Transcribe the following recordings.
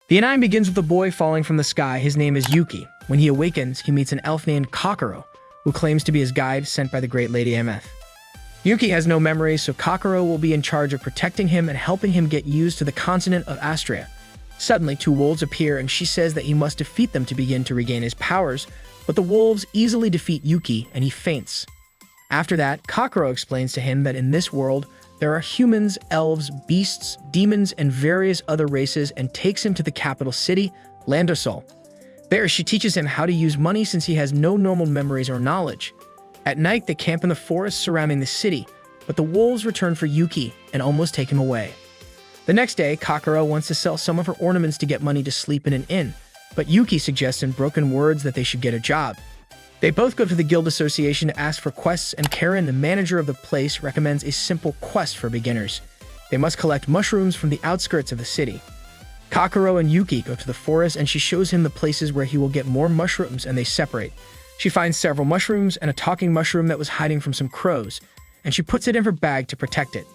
The anime begins with a boy falling from the sky. His name is Yuki. When he awakens, he meets an elf named Kokoro, who claims to be his guide sent by the great Lady Ameth. Yuki has no memories, so Kokoro will be in charge of protecting him and helping him get used to the continent of Astria. Suddenly, two wolves appear and she says that he must defeat them to begin to regain his powers, but the wolves easily defeat Yuki and he faints. After that, Kokoro explains to him that in this world, there are humans, elves, beasts, demons, and various other races and takes him to the capital city, Landosol. There, she teaches him how to use money since he has no normal memories or knowledge. At night, they camp in the forest surrounding the city, but the wolves return for Yuki and almost take him away. The next day, Kokoro wants to sell some of her ornaments to get money to sleep in an inn, but Yuki suggests in broken words that they should get a job. They both go to the guild association to ask for quests, and Karen, the manager of the place, recommends a simple quest for beginners. They must collect mushrooms from the outskirts of the city. Kokoro and Yuki go to the forest and she shows him the places where he will get more mushrooms, and they separate. She finds several mushrooms and a talking mushroom that was hiding from some crows, and she puts it in her bag to protect it.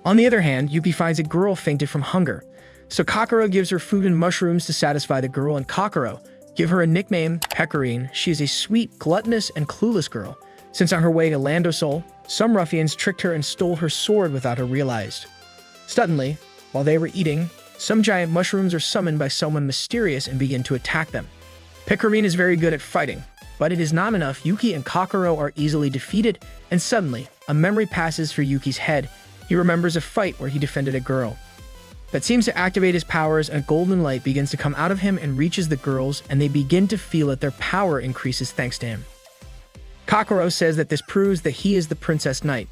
On the other hand, Yuki finds a girl fainted from hunger, so Kokoro gives her food and mushrooms to satisfy the girl, and Kokoro give her a nickname, Pecorine. She is a sweet, gluttonous, and clueless girl, since on her way to Landosol, some ruffians tricked her and stole her sword without her realized. Suddenly, while they were eating, some giant mushrooms are summoned by someone mysterious and begin to attack them. Pecorine is very good at fighting, but it is not enough. Yuki and Kokoro are easily defeated, and suddenly, a memory passes through Yuki's head. He remembers a fight where he defended a girl. That seems to activate his powers, and a golden light begins to come out of him and reaches the girls, and they begin to feel that their power increases thanks to him. Kokoro says that this proves that he is the Princess Knight.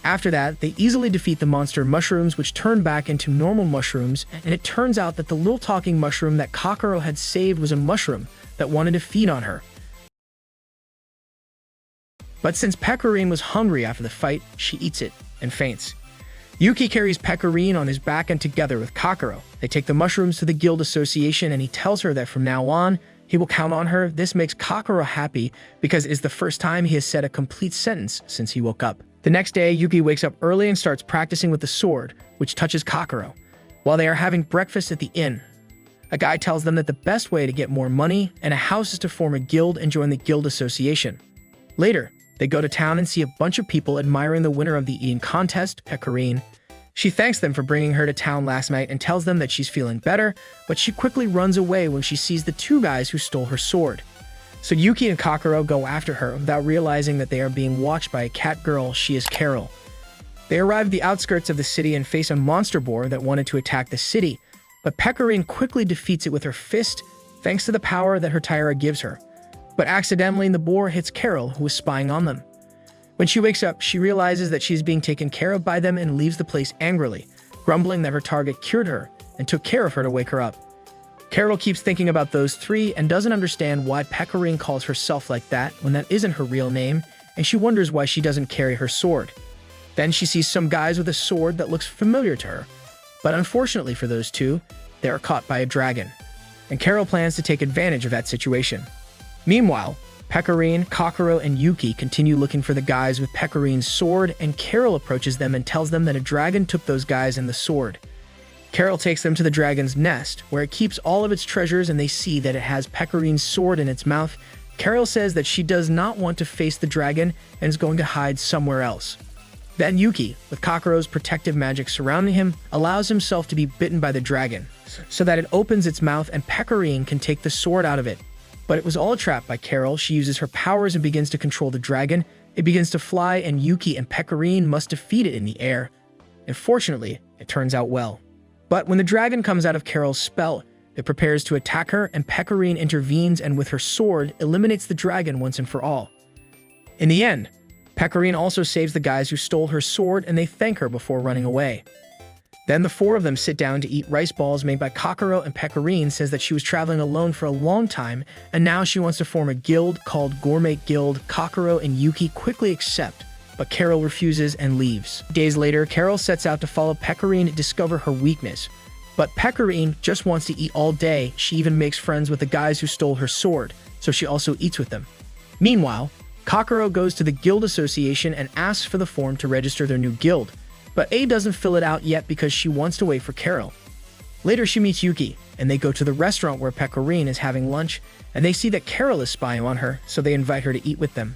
After that, they easily defeat the monster mushrooms, which turn back into normal mushrooms, and it turns out that the little talking mushroom that Kokoro had saved was a mushroom that wanted to feed on her. But since Pecorine was hungry after the fight, she eats it and faints. Yuki carries Pecorine on his back, and together with Kokoro, they take the mushrooms to the guild association, and he tells her that from now on, he will count on her. This makes Kokoro happy because it is the first time he has said a complete sentence since he woke up. The next day, Yuki wakes up early and starts practicing with the sword, which touches Kokoro. While they are having breakfast at the inn, a guy tells them that the best way to get more money and a house is to form a guild and join the guild association. Later, they go to town and see a bunch of people admiring the winner of the eating contest, Pecorine. She thanks them for bringing her to town last night and tells them that she's feeling better, but she quickly runs away when she sees the two guys who stole her sword. So Yuki and Kokoro go after her without realizing that they are being watched by a cat girl. She is Carol. They arrive at the outskirts of the city and face a monster boar that wanted to attack the city, but Pecorine quickly defeats it with her fist thanks to the power that her Tyra gives her. But accidentally, the boar hits Carol, who is spying on them. When she wakes up, she realizes that she is being taken care of by them and leaves the place angrily, grumbling that her target cured her and took care of her to wake her up. Carol keeps thinking about those three and doesn't understand why Pecorine calls herself like that when that isn't her real name, and she wonders why she doesn't carry her sword. Then she sees some guys with a sword that looks familiar to her, but unfortunately for those two, they are caught by a dragon, and Carol plans to take advantage of that situation. Meanwhile, Pecorine, Kokoro, and Yuki continue looking for the guys with Pecorine's sword, and Carol approaches them and tells them that a dragon took those guys and the sword. Carol takes them to the dragon's nest, where it keeps all of its treasures, and they see that it has Pecorine's sword in its mouth. Carol says that she does not want to face the dragon and is going to hide somewhere else. Then Yuki, with Kokoro's protective magic surrounding him, allows himself to be bitten by the dragon, so that it opens its mouth and Pecorine can take the sword out of it. But it was all trapped by Carol. She uses her powers and begins to control the dragon. It begins to fly, and Yuki and Pecorine must defeat it in the air. And fortunately, it turns out well. But when the dragon comes out of Carol's spell, it prepares to attack her, and Pecorine intervenes and with her sword eliminates the dragon once and for all. In the end, Pecorine also saves the guys who stole her sword, and they thank her before running away. Then the four of them sit down to eat rice balls made by Kokoro, and Pecorine says that she was traveling alone for a long time, and now she wants to form a guild called Gourmet Guild. Kokoro and Yuki quickly accept, but Carol refuses and leaves. Days later, Carol sets out to follow Pecorine to discover her weakness. But Pecorine just wants to eat all day. She even makes friends with the guys who stole her sword, so she also eats with them. Meanwhile, Kokoro goes to the guild association and asks for the form to register their new guild. But A doesn't fill it out yet because she wants to wait for Carol. Later, she meets Yuki, and they go to the restaurant where Pecorine is having lunch, and they see that Carol is spying on her, so they invite her to eat with them.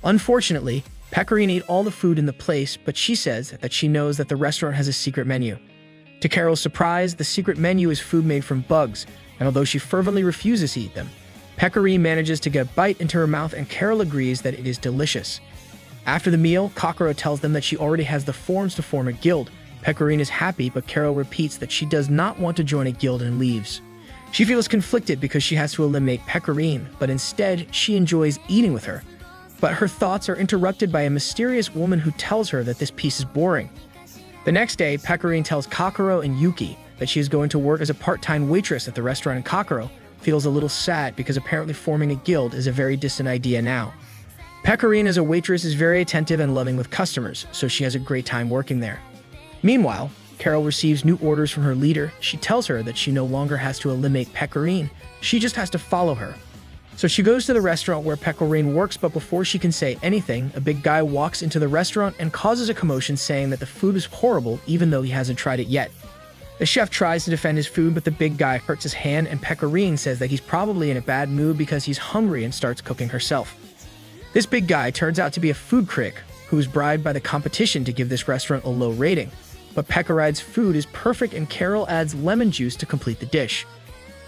Unfortunately, Pecorine ate all the food in the place, but she says that she knows that the restaurant has a secret menu. To Carol's surprise, the secret menu is food made from bugs, and although she fervently refuses to eat them, Pecorine manages to get a bite into her mouth, and Carol agrees that it is delicious. After the meal, Kokoro tells them that she already has the forms to form a guild. Pecorine is happy, but Carol repeats that she does not want to join a guild and leaves. She feels conflicted because she has to eliminate Pecorine, but instead, she enjoys eating with her. But her thoughts are interrupted by a mysterious woman who tells her that this piece is boring. The next day, Pecorine tells Kokoro and Yuki that she is going to work as a part-time waitress at the restaurant, and Kokoro feels a little sad because apparently forming a guild is a very distant idea now. Pecorine as a waitress is very attentive and loving with customers, so she has a great time working there. Meanwhile, Carol receives new orders from her leader. She tells her that she no longer has to eliminate Pecorine, she just has to follow her. So she goes to the restaurant where Pecorine works, but before she can say anything, a big guy walks into the restaurant and causes a commotion saying that the food is horrible even though he hasn't tried it yet. The chef tries to defend his food, but the big guy hurts his hand, and Pecorine says that he's probably in a bad mood because he's hungry and starts cooking herself. This big guy turns out to be a food critic who is bribed by the competition to give this restaurant a low rating. But Pecorine's food is perfect, and Carol adds lemon juice to complete the dish.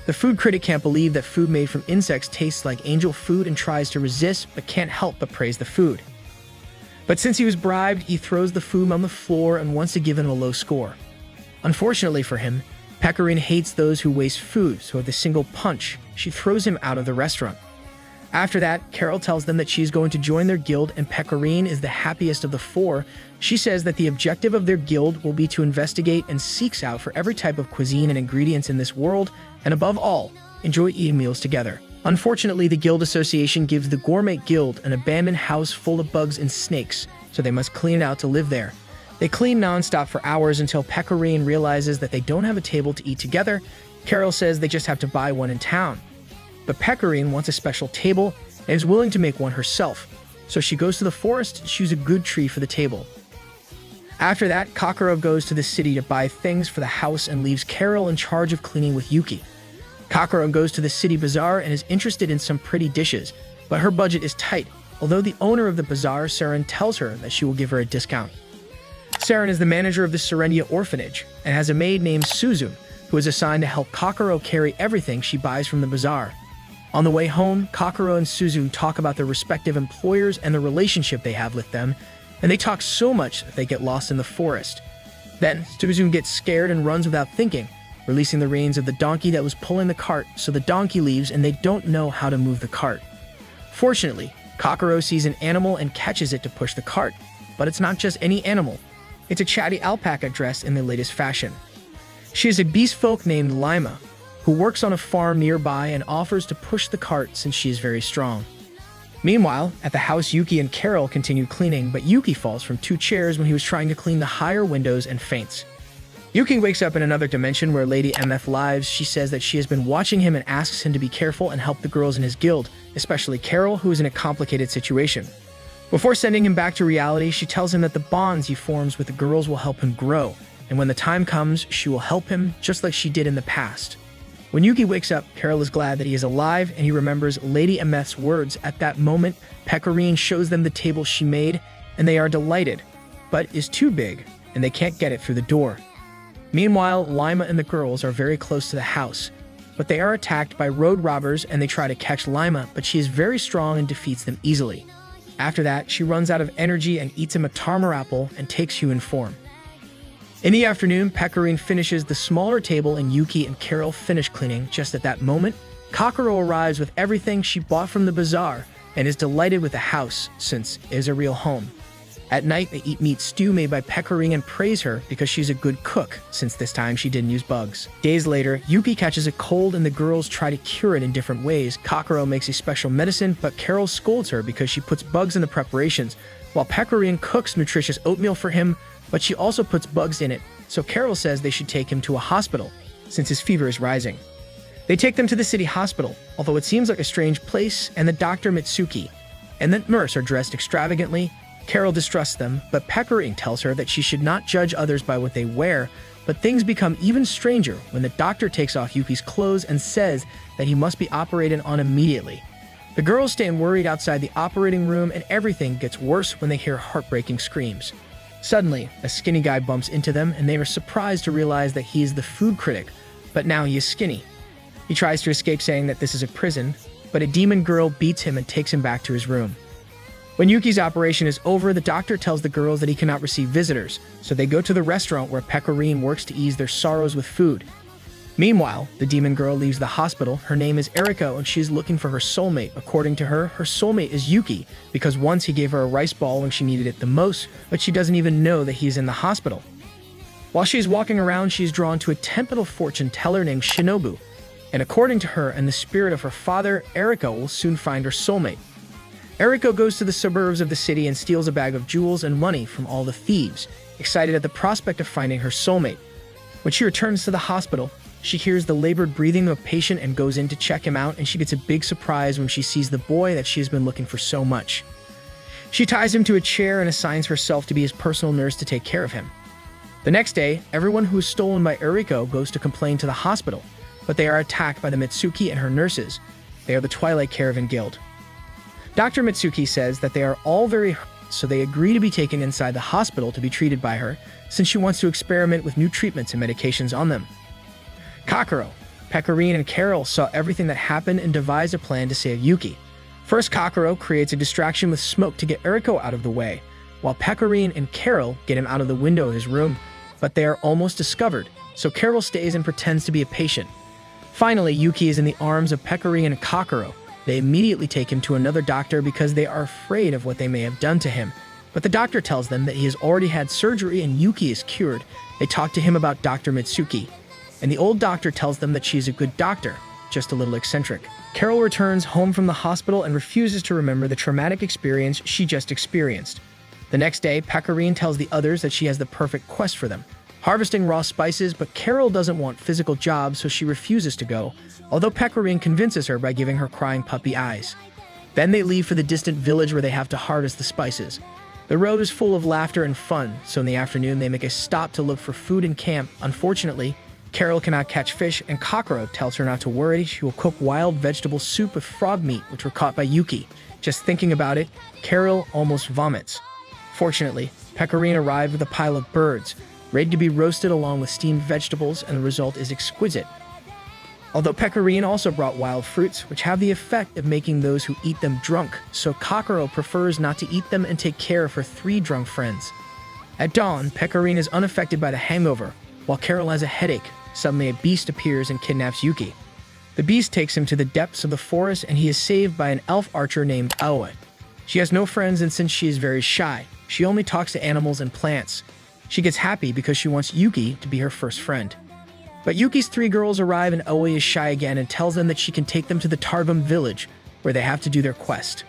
The food critic can't believe that food made from insects tastes like angel food and tries to resist, but can't help but praise the food. But since he was bribed, he throws the food on the floor and wants to give him a low score. Unfortunately for him, Pecorine hates those who waste food, so with a single punch, she throws him out of the restaurant. After that, Carol tells them that she's going to join their guild, and Pecorine is the happiest of the four. She says that the objective of their guild will be to investigate and seek out for every type of cuisine and ingredients in this world, and above all, enjoy eating meals together. Unfortunately, the guild association gives the Gourmet guild an abandoned house full of bugs and snakes, so they must clean it out to live there. They clean non-stop for hours until Pecorine realizes that they don't have a table to eat together. Carol says they just have to buy one in town. But Pecorine wants a special table and is willing to make one herself, so she goes to the forest to choose a good tree for the table. After that, Kokoro goes to the city to buy things for the house and leaves Carol in charge of cleaning with Yuki. Kokoro goes to the city bazaar and is interested in some pretty dishes, but her budget is tight, although the owner of the bazaar, Saren, tells her that she will give her a discount. Saren is the manager of the Serendia orphanage and has a maid named Suzune, who is assigned to help Kokoro carry everything she buys from the bazaar. On the way home, Kokoro and Suzune talk about their respective employers and the relationship they have with them, and they talk so much that they get lost in the forest. Then, Suzune gets scared and runs without thinking, releasing the reins of the donkey that was pulling the cart, so the donkey leaves and they don't know how to move the cart. Fortunately, Kokoro sees an animal and catches it to push the cart, but it's not just any animal. It's a chatty alpaca dressed in the latest fashion. She is a beast folk named Lima, who works on a farm nearby and offers to push the cart since she is very strong. Meanwhile, at the house, Yuki and Carol continue cleaning, but Yuki falls from 2 chairs when he was trying to clean the higher windows and faints. Yuki wakes up in another dimension where Lady MF lives. She says that she has been watching him and asks him to be careful and help the girls in his guild, especially Carol, who is in a complicated situation. Before sending him back to reality, she tells him that the bonds he forms with the girls will help him grow, and when the time comes, she will help him just like she did in the past. When Yuki wakes up, Carol is glad that he is alive, and he remembers Lady MF's words. At that moment, Pecorine shows them the table she made, and they are delighted, but is too big, and they can't get it through the door. Meanwhile, Lima and the girls are very close to the house, but they are attacked by road robbers, and they try to catch Lima, but she is very strong and defeats them easily. After that, she runs out of energy and eats a Matarmar apple and takes human form. In the afternoon, Pecorine finishes the smaller table and Yuki and Carol finish cleaning. Just at that moment, Kokoro arrives with everything she bought from the bazaar and is delighted with the house since it is a real home. At night, they eat meat stew made by Pecorine and praise her because she's a good cook since this time she didn't use bugs. Days later, Yuki catches a cold and the girls try to cure it in different ways. Kokoro makes a special medicine, but Carol scolds her because she puts bugs in the preparations, while Pecorine cooks nutritious oatmeal for him, but she also puts bugs in it, so Carol says they should take him to a hospital, since his fever is rising. They take them to the city hospital, although it seems like a strange place, and the doctor Mitsuki and the nurse are dressed extravagantly. Carol distrusts them, but Pecorine tells her that she should not judge others by what they wear, But things become even stranger when the doctor takes off Yuki's clothes and says that he must be operated on immediately. The girls stand worried outside the operating room, and everything gets worse when they hear heartbreaking screams. Suddenly, a skinny guy bumps into them, and they are surprised to realize that he is the food critic, but now he is skinny. He tries to escape saying that this is a prison, but a demon girl beats him and takes him back to his room. When Yuki's operation is over, the doctor tells the girls that he cannot receive visitors, so they go to the restaurant where Pecorine works to ease their sorrows with food. Meanwhile, the demon girl leaves the hospital. Her name is Eriko, and she is looking for her soulmate. According to her, her soulmate is Yuki, because once he gave her a rice ball when she needed it the most, but she doesn't even know that he's in the hospital. While she is walking around, she is drawn to a temple fortune teller named Shinobu, and according to her and the spirit of her father, Eriko will soon find her soulmate. Eriko goes to the suburbs of the city and steals a bag of jewels and money from all the thieves, excited at the prospect of finding her soulmate. When she returns to the hospital, she hears the labored breathing of a patient and goes in to check him out, and she gets a big surprise when she sees the boy that she has been looking for so much. She ties him to a chair and assigns herself to be his personal nurse to take care of him. The next day, everyone who is stolen by Eriko goes to complain to the hospital, but they are attacked by the Mitsuki and her nurses. They are the Twilight Caravan Guild. Dr. Mitsuki says that they are all very hurt, so they agree to be taken inside the hospital to be treated by her, since she wants to experiment with new treatments and medications on them. Kakuro, Pecorine, and Carol saw everything that happened and devised a plan to save Yuki. First, Kakuro creates a distraction with smoke to get Eriko out of the way, while Pecorine and Carol get him out of the window of his room, but they are almost discovered, so Carol stays and pretends to be a patient. Finally, Yuki is in the arms of Pecorine and Kakuro. They immediately take him to another doctor because they are afraid of what they may have done to him. But the doctor tells them that he has already had surgery and Yuki is cured. They talk to him about Dr. Mitsuki, and the old doctor tells them that she is a good doctor, just a little eccentric. Carol returns home from the hospital and refuses to remember the traumatic experience she just experienced. The next day, Pecorine tells the others that she has the perfect quest for them, harvesting raw spices, but Carol doesn't want physical jobs, so she refuses to go, although Pecorine convinces her by giving her crying puppy eyes. Then they leave for the distant village where they have to harvest the spices. The road is full of laughter and fun, so in the afternoon they make a stop to look for food in camp. Unfortunately, Carol cannot catch fish, and Kakuro tells her not to worry. She will cook wild vegetable soup with frog meat, which were caught by Yuki. Just thinking about it, Carol almost vomits. Fortunately, Pecorine arrived with a pile of birds, ready to be roasted along with steamed vegetables, and the result is exquisite. Although Pecorine also brought wild fruits, which have the effect of making those who eat them drunk, so Kakuro prefers not to eat them and take care of her 3 drunk friends. At dawn, Pecorine is unaffected by the hangover, while Carol has a headache. Suddenly, a beast appears and kidnaps Yuki. The beast takes him to the depths of the forest, and he is saved by an elf archer named Aoi. She has no friends, and since she is very shy, she only talks to animals and plants. She gets happy because she wants Yuki to be her first friend. But Yuki's 3 girls arrive, and Aoi is shy again and tells them that she can take them to the Tarbum village, where they have to do their quest.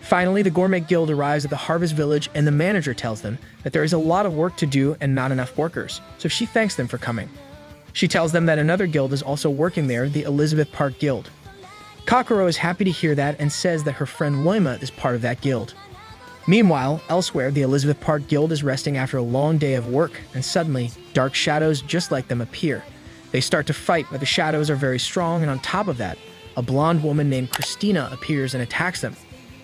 Finally, the Gourmet Guild arrives at the Harvest Village, and the manager tells them that there is a lot of work to do and not enough workers, so she thanks them for coming. She tells them that another guild is also working there, the Elizabeth Park Guild. Kakuro is happy to hear that and says that her friend Loima is part of that guild. Meanwhile, elsewhere, the Elizabeth Park Guild is resting after a long day of work, and suddenly, dark shadows just like them appear. They start to fight, but the shadows are very strong, and on top of that, a blonde woman named Christina appears and attacks them.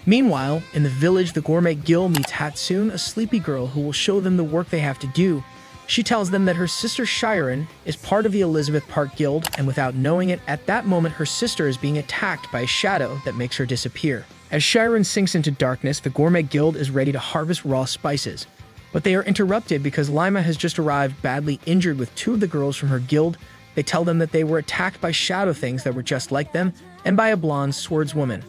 Meanwhile, in the village, the Gourmet Guild meets Hatsune, a sleepy girl who will show them the work they have to do. She tells them that her sister Shiren is part of the Elizabeth Park Guild, and without knowing it, at that moment her sister is being attacked by a shadow that makes her disappear. As Shiren sinks into darkness, the Gourmet Guild is ready to harvest raw spices. But they are interrupted because Lima has just arrived badly injured with 2 of the girls from her guild. They tell them that they were attacked by shadow things that were just like them, and by a blonde swordswoman.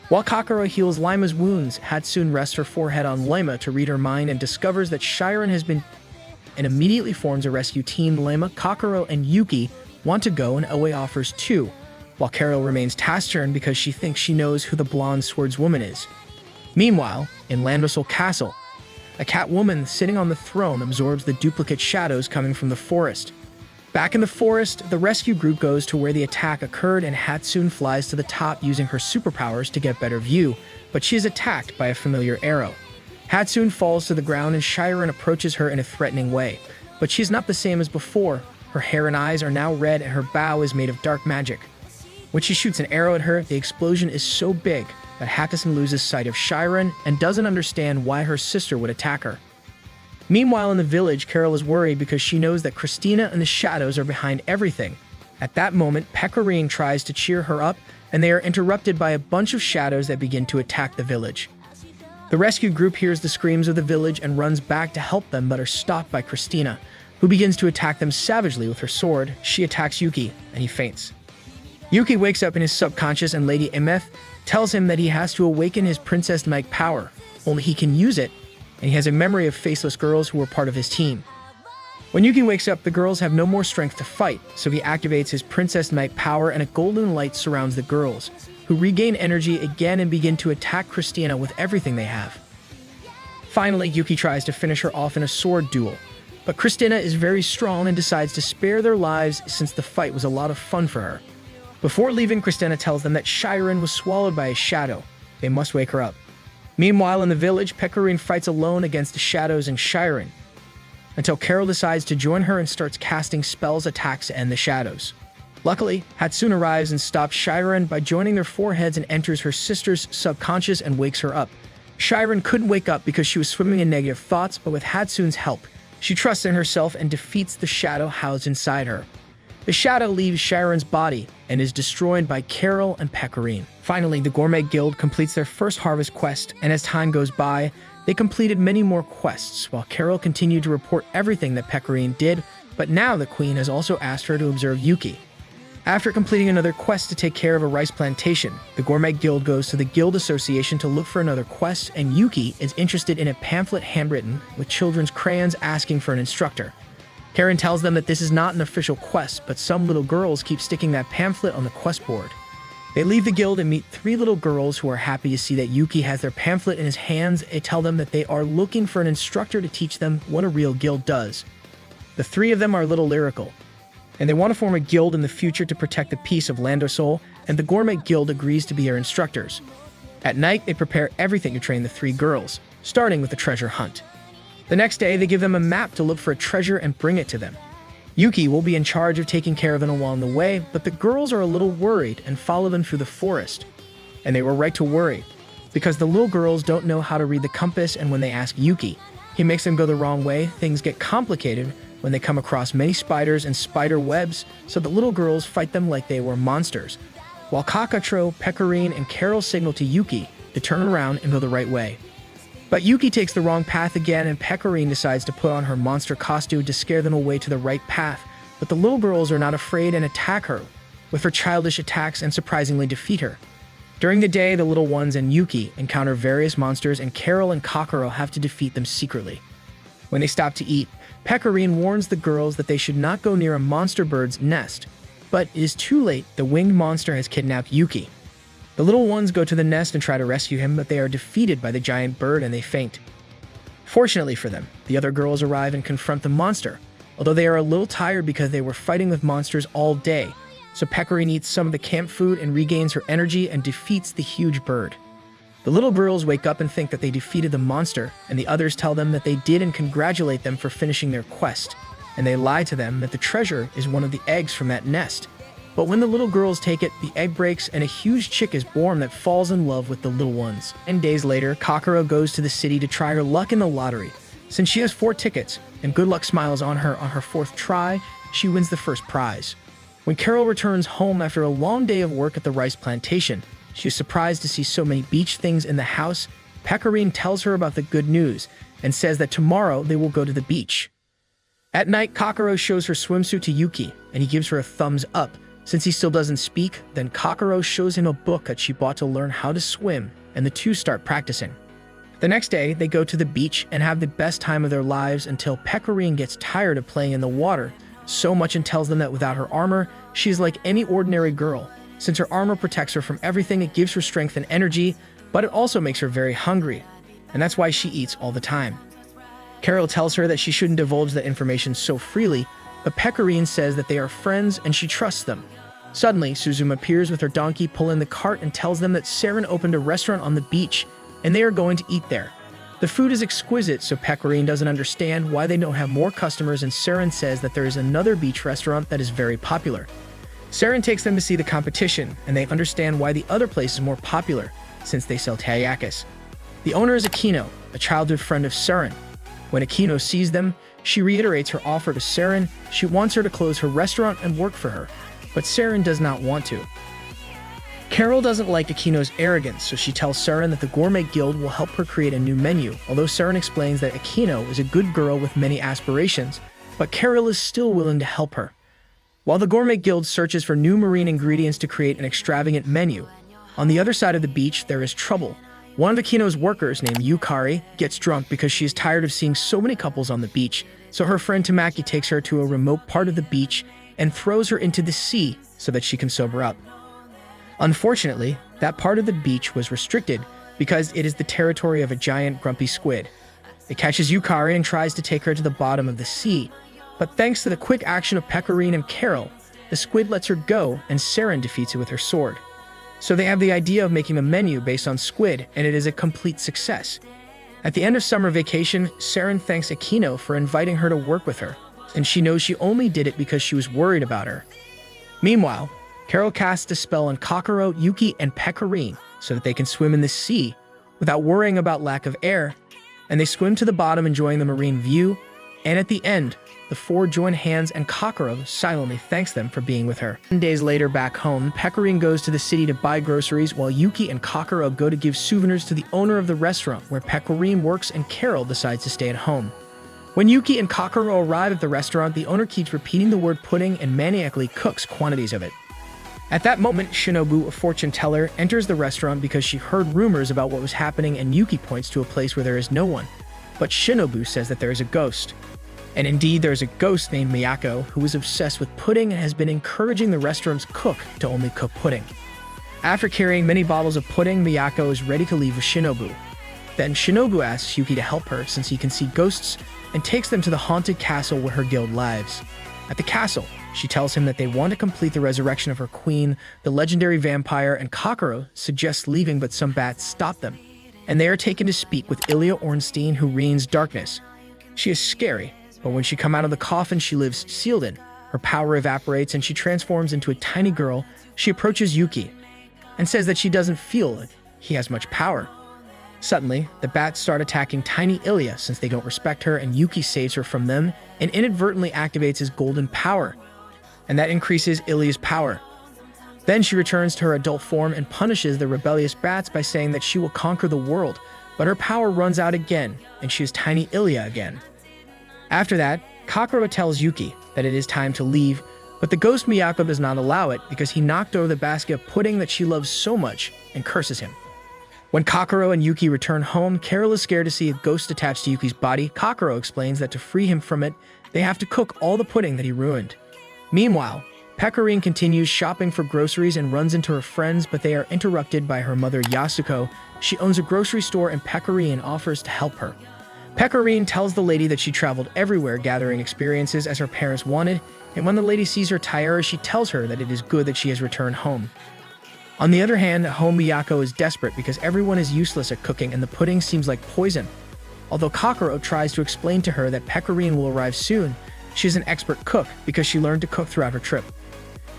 While Kakuro heals Lima's wounds, Hatsune rests her forehead on Lima to read her mind and discovers that Shiren has been and immediately forms a rescue team. Lima, Kakuro, and Yuki want to go, and Aoi offers too, while Carol remains taciturn because she thinks she knows who the blonde swordswoman is. Meanwhile, in Landosol Castle, a cat woman sitting on the throne absorbs the duplicate shadows coming from the forest. Back in the forest, the rescue group goes to where the attack occurred, and Hatsune flies to the top using her superpowers to get better view, but she is attacked by a familiar arrow. Hatsune falls to the ground, and Shiren approaches her in a threatening way. But she's not the same as before. Her hair and eyes are now red and her bow is made of dark magic. When she shoots an arrow at her, the explosion is so big that Hakusen loses sight of Shiren and doesn't understand why her sister would attack her. Meanwhile, in the village, Carol is worried because she knows that Christina and the shadows are behind everything. At that moment, Pecorine tries to cheer her up, and they are interrupted by a bunch of shadows that begin to attack the village. The rescue group hears the screams of the village and runs back to help them, but are stopped by Christina, who begins to attack them savagely with her sword. She attacks Yuki, and he faints. Yuki wakes up in his subconscious, and Lady Emeth tells him that he has to awaken his princess-like power. Only he can use it, and he has a memory of faceless girls who were part of his team. When Yuki wakes up, the girls have no more strength to fight, so he activates his princess-like power and a golden light surrounds the girls, who regain energy again and begin to attack Christina with everything they have. Finally, Yuki tries to finish her off in a sword duel, but Christina is very strong and decides to spare their lives since the fight was a lot of fun for her. Before leaving, Christina tells them that Shiren was swallowed by a shadow. They must wake her up. Meanwhile, in the village, Pecorine fights alone against the shadows and Shiren, until Carol decides to join her and starts casting spells attacks to end the shadows. Luckily, Hatsune arrives and stops Shiren by joining their foreheads and enters her sister's subconscious and wakes her up. Shiren couldn't wake up because she was swimming in negative thoughts, but with Hatsune's help, she trusts in herself and defeats the shadow housed inside her. The shadow leaves Shiren's body and is destroyed by Carol and Pecorine. Finally, the Gourmet Guild completes their first harvest quest, and as time goes by, they completed many more quests, while Carol continued to report everything that Pecorine did, but now the queen has also asked her to observe Yuki. After completing another quest to take care of a rice plantation, the Gourmet Guild goes to the Guild Association to look for another quest, and Yuki is interested in a pamphlet handwritten with children's crayons asking for an instructor. Karen tells them that this is not an official quest, but some little girls keep sticking that pamphlet on the quest board. They leave the guild and meet 3 little girls who are happy to see that Yuki has their pamphlet in his hands. They tell them that they are looking for an instructor to teach them what a real guild does. The 3 of them are a little lyrical, and they want to form a guild in the future to protect the peace of Landosol, and the Gourmet Guild agrees to be their instructors. At night, they prepare everything to train the 3 girls, starting with the treasure hunt. The next day, they give them a map to look for a treasure and bring it to them. Yuki will be in charge of taking care of them along the way, but the girls are a little worried and follow them through the forest. And they were right to worry, because the little girls don't know how to read the compass, and when they ask Yuki, he makes them go the wrong way. Things get complicated when they come across many spiders and spider webs, so the little girls fight them like they were monsters, while Kakatro, Pecorine, and Carol signal to Yuki to turn around and go the right way. But Yuki takes the wrong path again, and Pecorine decides to put on her monster costume to scare them away to the right path, but the little girls are not afraid and attack her with her childish attacks and surprisingly defeat her. During the day, the little ones and Yuki encounter various monsters, and Carol and Kokoro have to defeat them secretly. When they stop to eat, Pecorine warns the girls that they should not go near a monster bird's nest, but it is too late. The winged monster has kidnapped Yuki. The little ones go to the nest and try to rescue him, but they are defeated by the giant bird and they faint. Fortunately for them, the other girls arrive and confront the monster, although they are a little tired because they were fighting with monsters all day. So Pecorine eats some of the camp food and regains her energy and defeats the huge bird. The little girls wake up and think that they defeated the monster, and the others tell them that they did and congratulate them for finishing their quest, and they lie to them that the treasure is one of the eggs from that nest. But when the little girls take it, the egg breaks and a huge chick is born that falls in love with the little ones. 10 days later, Kokoro goes to the city to try her luck in the lottery. Since she has 4 tickets, and good luck smiles on her 4th try, she wins the first prize. When Carol returns home after a long day of work at the rice plantation, she is surprised to see so many beach things in the house. Pecorine tells her about the good news and says that tomorrow they will go to the beach. At night, Kokoro shows her swimsuit to Yuki, and he gives her a thumbs up. Since he still doesn't speak, then Kokoro shows him a book that she bought to learn how to swim, and the two start practicing. The next day, they go to the beach and have the best time of their lives until Pecorine gets tired of playing in the water so much and tells them that without her armor, she is like any ordinary girl. Since her armor protects her from everything, it gives her strength and energy, but it also makes her very hungry, and that's why she eats all the time. Carol tells her that she shouldn't divulge that information so freely, but Pecorine says that they are friends and she trusts them. Suddenly, Suzume appears with her donkey pulling the cart and tells them that Saren opened a restaurant on the beach and they are going to eat there. The food is exquisite, so Pecorine doesn't understand why they don't have more customers, and Saren says that there is another beach restaurant that is very popular. Saren takes them to see the competition, and they understand why the other place is more popular, since they sell teriyakis. The owner is Akino, a childhood friend of Saren. When Akino sees them, she reiterates her offer to Saren. She wants her to close her restaurant and work for her, but Saren does not want to. Carol doesn't like Akino's arrogance, so she tells Saren that the Gourmet Guild will help her create a new menu, although Saren explains that Akino is a good girl with many aspirations, but Carol is still willing to help her. While the Gourmet Guild searches for new marine ingredients to create an extravagant menu, on the other side of the beach there is trouble. One of Akino's workers, named Yukari, gets drunk because she is tired of seeing so many couples on the beach, so her friend Tamaki takes her to a remote part of the beach and throws her into the sea so that she can sober up. Unfortunately, that part of the beach was restricted because it is the territory of a giant grumpy squid. It catches Yukari and tries to take her to the bottom of the sea, but thanks to the quick action of Pecorine and Carol, the squid lets her go and Saren defeats it with her sword. So they have the idea of making a menu based on squid, and it is a complete success. At the end of summer vacation, Saren thanks Akino for inviting her to work with her, and she knows she only did it because she was worried about her. Meanwhile, Carol casts a spell on Kokoro, Yuki, and Pecorine so that they can swim in the sea without worrying about lack of air, and they swim to the bottom enjoying the marine view, and at the end, the four join hands and Kokoro silently thanks them for being with her. 10 days later back home, Pecorine goes to the city to buy groceries while Yuki and Kokoro go to give souvenirs to the owner of the restaurant where Pecorine works, and Carol decides to stay at home. When Yuki and Kokoro arrive at the restaurant, the owner keeps repeating the word pudding and maniacally cooks quantities of it. At that moment, Shinobu, a fortune teller, enters the restaurant because she heard rumors about what was happening, and Yuki points to a place where there is no one. But Shinobu says that there is a ghost. And indeed, there is a ghost named Miyako who is obsessed with pudding and has been encouraging the restaurant's cook to only cook pudding. After carrying many bottles of pudding, Miyako is ready to leave with Shinobu. Then Shinobu asks Yuki to help her since he can see ghosts, and takes them to the haunted castle where her guild lives. At the castle, she tells him that they want to complete the resurrection of her queen, the legendary vampire, and Kokoro suggests leaving, but some bats stop them, and they are taken to speak with Ilya Ornstein, who reigns darkness. She is scary, but when she comes out of the coffin she lives sealed in, her power evaporates and she transforms into a tiny girl. She approaches Yuki and says that she doesn't feel like he has much power. Suddenly, the bats start attacking tiny Ilya since they don't respect her, and Yuki saves her from them and inadvertently activates his golden power, and that increases Ilya's power. Then she returns to her adult form and punishes the rebellious bats by saying that she will conquer the world, but her power runs out again and she is tiny Ilya again. After that, Kokoro tells Yuki that it is time to leave, but the ghost Miyako does not allow it because he knocked over the basket of pudding that she loves so much and curses him. When Kokoro and Yuki return home, Carol is scared to see a ghost attached to Yuki's body. Kokoro explains that to free him from it, they have to cook all the pudding that he ruined. Meanwhile, Pecorine continues shopping for groceries and runs into her friends, but they are interrupted by her mother Yasuko. She owns a grocery store and Pecorine offers to help her. Pecorine tells the lady that she traveled everywhere gathering experiences as her parents wanted, and when the lady sees her tired, she tells her that it is good that she has returned home. On the other hand, at home, Miyako is desperate because everyone is useless at cooking and the pudding seems like poison. Although Kokoro tries to explain to her that Pecorine will arrive soon, she is an expert cook because she learned to cook throughout her trip.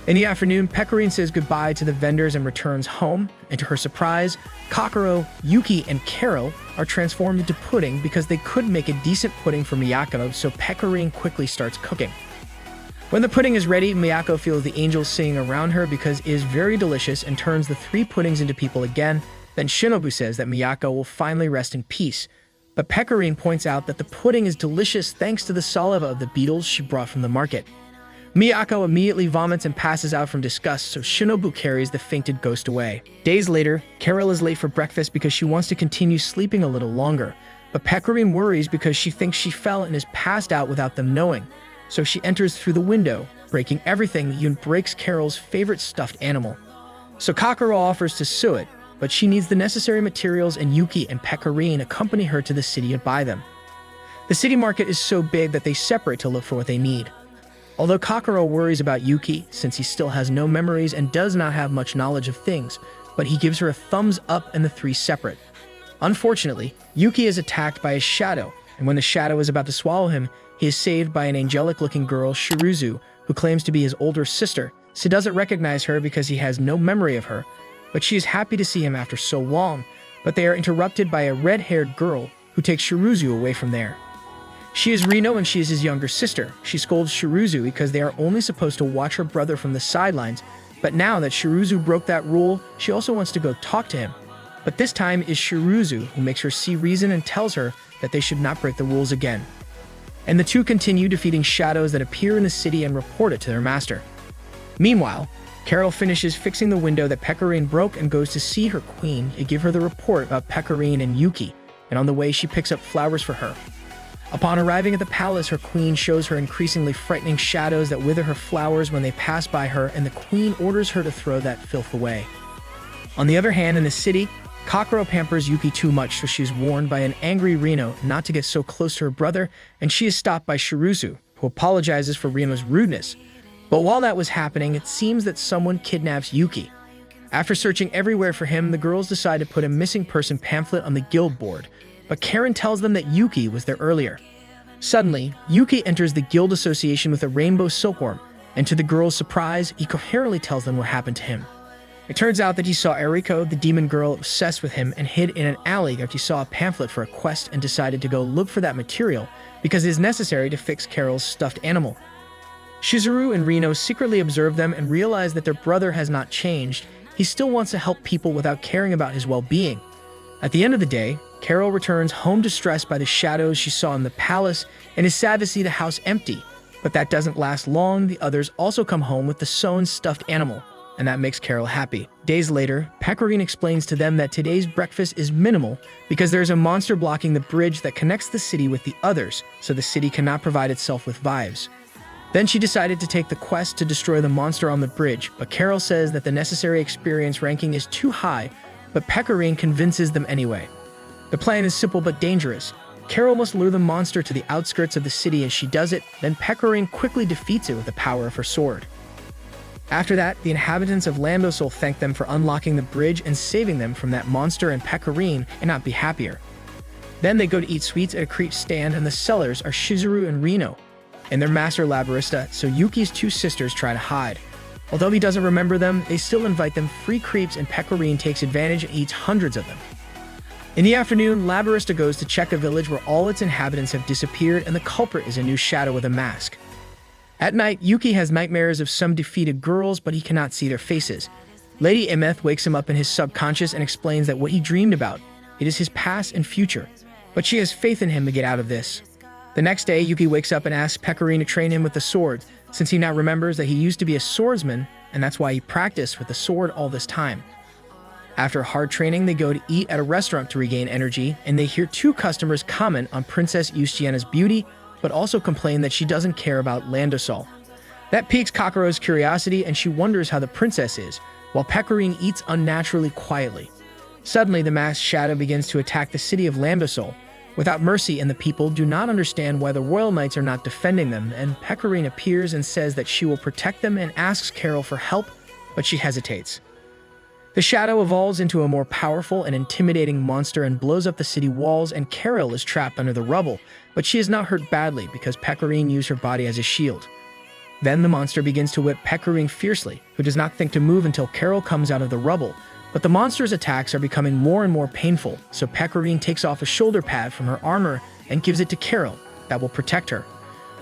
In the afternoon, Pecorine says goodbye to the vendors and returns home, and to her surprise, Kokoro, Yuki, and Carol are transformed into pudding because they couldn't make a decent pudding for Miyako, so Pecorine quickly starts cooking. When the pudding is ready, Miyako feels the angels singing around her because it is very delicious and turns the three puddings into people again. Then Shinobu says that Miyako will finally rest in peace, but Pecorine points out that the pudding is delicious thanks to the saliva of the beetles she brought from the market. Miyako immediately vomits and passes out from disgust, so Shinobu carries the fainted ghost away. Days later, Carol is late for breakfast because she wants to continue sleeping a little longer, but Pecorine worries because she thinks she fell and is passed out without them knowing. So she enters through the window, breaking everything, and breaks Carol's favorite stuffed animal. So Kokoro offers to sew it, but she needs the necessary materials, and Yuki and Pecorine accompany her to the city to buy them. The city market is so big that they separate to look for what they need. Although Kokoro worries about Yuki since he still has no memories and does not have much knowledge of things, but he gives her a thumbs up and the three separate. Unfortunately, Yuki is attacked by a shadow, and when the shadow is about to swallow him, he is saved by an angelic-looking girl, Shiruzu, who claims to be his older sister. He doesn't recognize her because he has no memory of her, but she is happy to see him after so long, but they are interrupted by a red-haired girl who takes Shiruzu away from there. She is Rino and she is his younger sister. She scolds Shiruzu because they are only supposed to watch her brother from the sidelines, but now that Shiruzu broke that rule, she also wants to go talk to him. But this time is Shiruzu who makes her see reason and tells her that they should not break the rules again. And the two continue defeating shadows that appear in the city and report it to their master. Meanwhile, Carol finishes fixing the window that Pecorine broke and goes to see her queen to give her the report about Pecorine and Yuki, and on the way she picks up flowers for her. Upon arriving at the palace, her queen shows her increasingly frightening shadows that wither her flowers when they pass by her, and the queen orders her to throw that filth away. On the other hand, in the city, Kokoro pampers Yuki too much, so she is warned by an angry Rino not to get so close to her brother, and she is stopped by Shiruzu, who apologizes for Rino's rudeness. But while that was happening, it seems that someone kidnaps Yuki. After searching everywhere for him, the girls decide to put a missing person pamphlet on the guild board, but Karen tells them that Yuki was there earlier. Suddenly, Yuki enters the guild association with a rainbow silkworm, and to the girls' surprise, he coherently tells them what happened to him. It turns out that he saw Eriko, the demon girl, obsessed with him and hid in an alley after he saw a pamphlet for a quest and decided to go look for that material because it is necessary to fix Carol's stuffed animal. Shizuru and Rino secretly observe them and realize that their brother has not changed. He still wants to help people without caring about his well-being. At the end of the day, Carol returns home distressed by the shadows she saw in the palace and is sad to see the house empty. But that doesn't last long. The others also come home with the sewn stuffed animal, and that makes Carol happy. Days later, Pecorine explains to them that today's breakfast is minimal because there's a monster blocking the bridge that connects the city with the others, so the city cannot provide itself with vibes. Then she decided to take the quest to destroy the monster on the bridge, but Carol says that the necessary experience ranking is too high, but Pecorine convinces them anyway. The plan is simple but dangerous. Carol must lure the monster to the outskirts of the city. As she does it, then Pecorine quickly defeats it with the power of her sword. After that, the inhabitants of Landosol thank them for unlocking the bridge and saving them from that monster, and Pecorine cannot be happier. Then they go to eat sweets at a creep stand, and the sellers are Shizuru and Rino and their master Labarista, so Yuki's two sisters try to hide. Although he doesn't remember them, they still invite them free creeps, and Pecorine takes advantage and eats hundreds of them. In the afternoon, Labarista goes to check a village where all its inhabitants have disappeared, and the culprit is a new shadow with a mask. At night, Yuki has nightmares of some defeated girls, but he cannot see their faces. Lady Emeth wakes him up in his subconscious and explains that what he dreamed about, it is his past and future, but she has faith in him to get out of this. The next day, Yuki wakes up and asks Pecorine to train him with the sword, since he now remembers that he used to be a swordsman, and that's why he practiced with the sword all this time. After hard training, they go to eat at a restaurant to regain energy, and they hear two customers comment on Princess Euciana's beauty, but also complain that she doesn't care about Landosol. That piques Kokoro's curiosity, and she wonders how the princess is, while Pecorine eats unnaturally quietly. Suddenly, the masked shadow begins to attack the city of Landosol without mercy, and the people do not understand why the royal knights are not defending them, and Pecorine appears and says that she will protect them and asks Carol for help, but she hesitates. The shadow evolves into a more powerful and intimidating monster and blows up the city walls, and Carol is trapped under the rubble, but she is not hurt badly because Pecorine used her body as a shield. Then the monster begins to whip Pecorine fiercely, who does not think to move until Carol comes out of the rubble, but the monster's attacks are becoming more and more painful, so Pecorine takes off a shoulder pad from her armor and gives it to Carol that will protect her.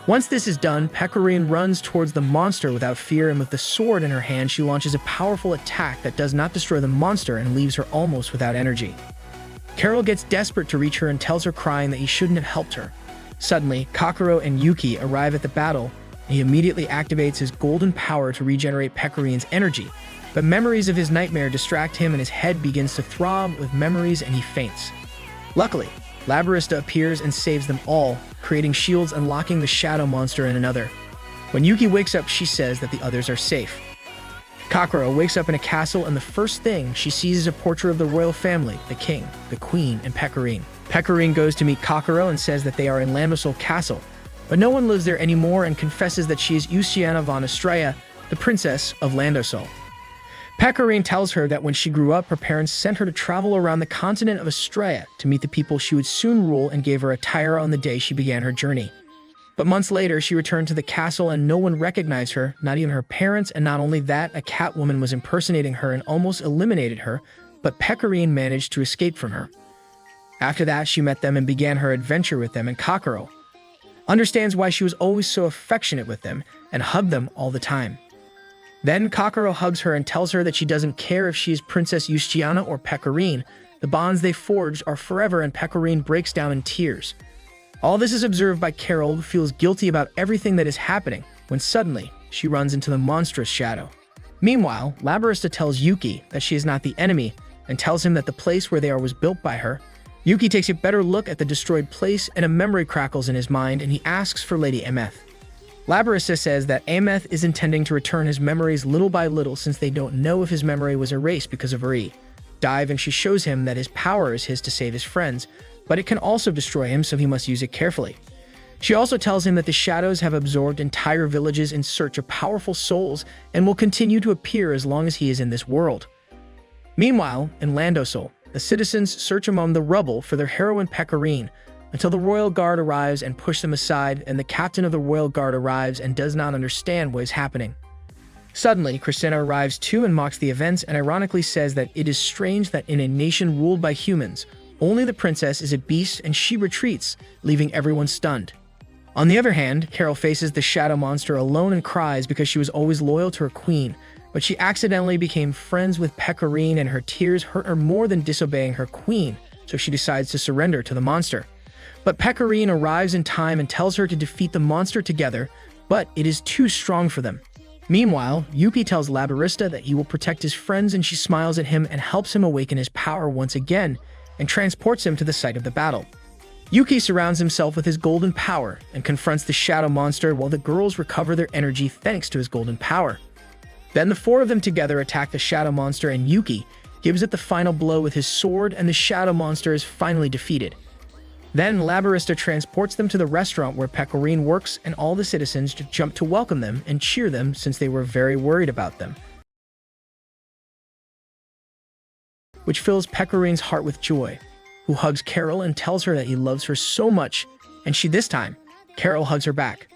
Once this is done, Pecorine runs towards the monster without fear, and with the sword in her hand, she launches a powerful attack that does not destroy the monster and leaves her almost without energy. Carol gets desperate to reach her and tells her crying that he shouldn't have helped her. Suddenly, Kokoro and Yuki arrive at the battle, and he immediately activates his golden power to regenerate Pecorine's energy, but memories of his nightmare distract him and his head begins to throb with memories and he faints. Luckily, Labarista appears and saves them all, creating shields and locking the shadow monster in another. When Yuki wakes up, she says that the others are safe. Kokoro wakes up in a castle, and the first thing she sees is a portrait of the royal family, the king, the queen, and Pecorine. Pecorine goes to meet Kokoro and says that they are in Landosol Castle, but no one lives there anymore, and confesses that she is Euciana von Estrella, the princess of Landosol. Pecorine tells her that when she grew up, her parents sent her to travel around the continent of Australia to meet the people she would soon rule, and gave her a tiara on the day she began her journey. But months later, she returned to the castle and no one recognized her, not even her parents, and not only that, a Catwoman was impersonating her and almost eliminated her, but Pecorine managed to escape from her. After that, she met them and began her adventure with them, and Kokoro understands why she was always so affectionate with them and hugged them all the time. Then Kokoro hugs her and tells her that she doesn't care if she is Princess Euciana or Pecorine. The bonds they forged are forever, and Pecorine breaks down in tears. All this is observed by Carol, who feels guilty about everything that is happening, when suddenly she runs into the monstrous shadow. Meanwhile, Labarista tells Yuki that she is not the enemy and tells him that the place where they are was built by her. Yuki takes a better look at the destroyed place and a memory crackles in his mind, and he asks for Lady Ameth. Labarista says that Ameth is intending to return his memories little by little, since they don't know if his memory was erased because of Uri. Dive, and she shows him that his power is his to save his friends, but it can also destroy him, so he must use it carefully. She also tells him that the shadows have absorbed entire villages in search of powerful souls and will continue to appear as long as he is in this world. Meanwhile, in Landosol, the citizens search among the rubble for their heroine Pecorine until the royal guard arrives and push them aside, and the captain of the royal guard arrives and does not understand what is happening. Suddenly, Christina arrives too and mocks the events and ironically says that it is strange that in a nation ruled by humans, only the princess is a beast, and she retreats, leaving everyone stunned. On the other hand, Carol faces the shadow monster alone and cries because she was always loyal to her queen, but she accidentally became friends with Pecorine and her tears hurt her more than disobeying her queen, so she decides to surrender to the monster. But Pecorine arrives in time and tells her to defeat the monster together, but it is too strong for them. Meanwhile, Yuki tells Labarista that he will protect his friends, and she smiles at him and helps him awaken his power once again and transports him to the site of the battle. Yuki surrounds himself with his golden power and confronts the shadow monster while the girls recover their energy thanks to his golden power. Then the four of them together attack the shadow monster, and Yuki gives it the final blow with his sword, and the shadow monster is finally defeated. Then Labarista transports them to the restaurant where Pecorine works, and all the citizens jump to welcome them and cheer them since they were very worried about them, which fills Pecorine's heart with joy, who hugs Carol and tells her that he loves her so much, and this time, Carol hugs her back.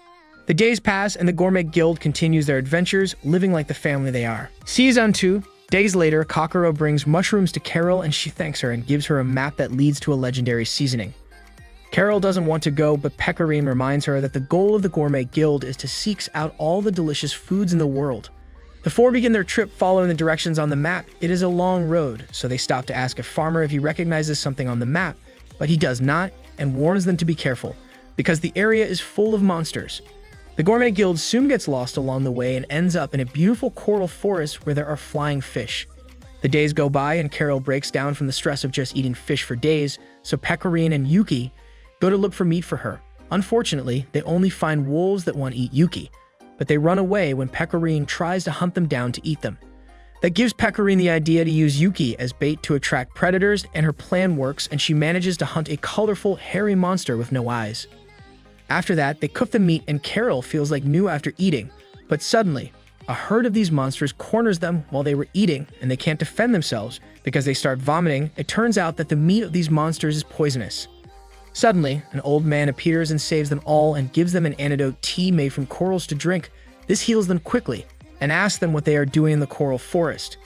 The days pass and the Gourmet Guild continues their adventures, living like the family they are. Season 2. Days later, Kokoro brings mushrooms to Carol and she thanks her and gives her a map that leads to a legendary seasoning. Carol doesn't want to go, but Pecorine reminds her that the goal of the Gourmet Guild is to seek out all the delicious foods in the world. The four begin their trip following the directions on the map. It is a long road, so they stop to ask a farmer if he recognizes something on the map, but he does not and warns them to be careful, because the area is full of monsters. The Gourmet Guild soon gets lost along the way and ends up in a beautiful coral forest where there are flying fish. The days go by and Carol breaks down from the stress of just eating fish for days, so Pecorine and Yuki go to look for meat for her. Unfortunately, they only find wolves that want to eat Yuki, but they run away when Pecorine tries to hunt them down to eat them. That gives Pecorine the idea to use Yuki as bait to attract predators, and her plan works and she manages to hunt a colorful, hairy monster with no eyes. After that, they cook the meat and Carol feels like new after eating, but suddenly, a herd of these monsters corners them while they were eating and they can't defend themselves because they start vomiting. It turns out that the meat of these monsters is poisonous. Suddenly, an old man appears and saves them all and gives them an antidote tea made from corals to drink. This heals them quickly and asks them what they are doing in the coral forest.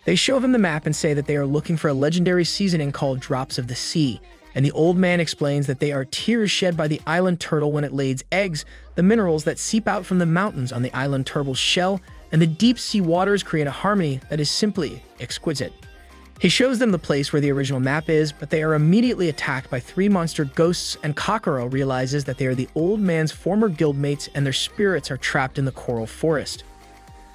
They show them the map and say that they are looking for a legendary seasoning called Drops of the Sea, and the old man explains that they are tears shed by the island turtle when it lays eggs, the minerals that seep out from the mountains on the island turtle's shell, and the deep sea waters create a harmony that is simply exquisite. He shows them the place where the original map is, but they are immediately attacked by three monster ghosts, and Kokoro realizes that they are the old man's former guildmates and their spirits are trapped in the coral forest.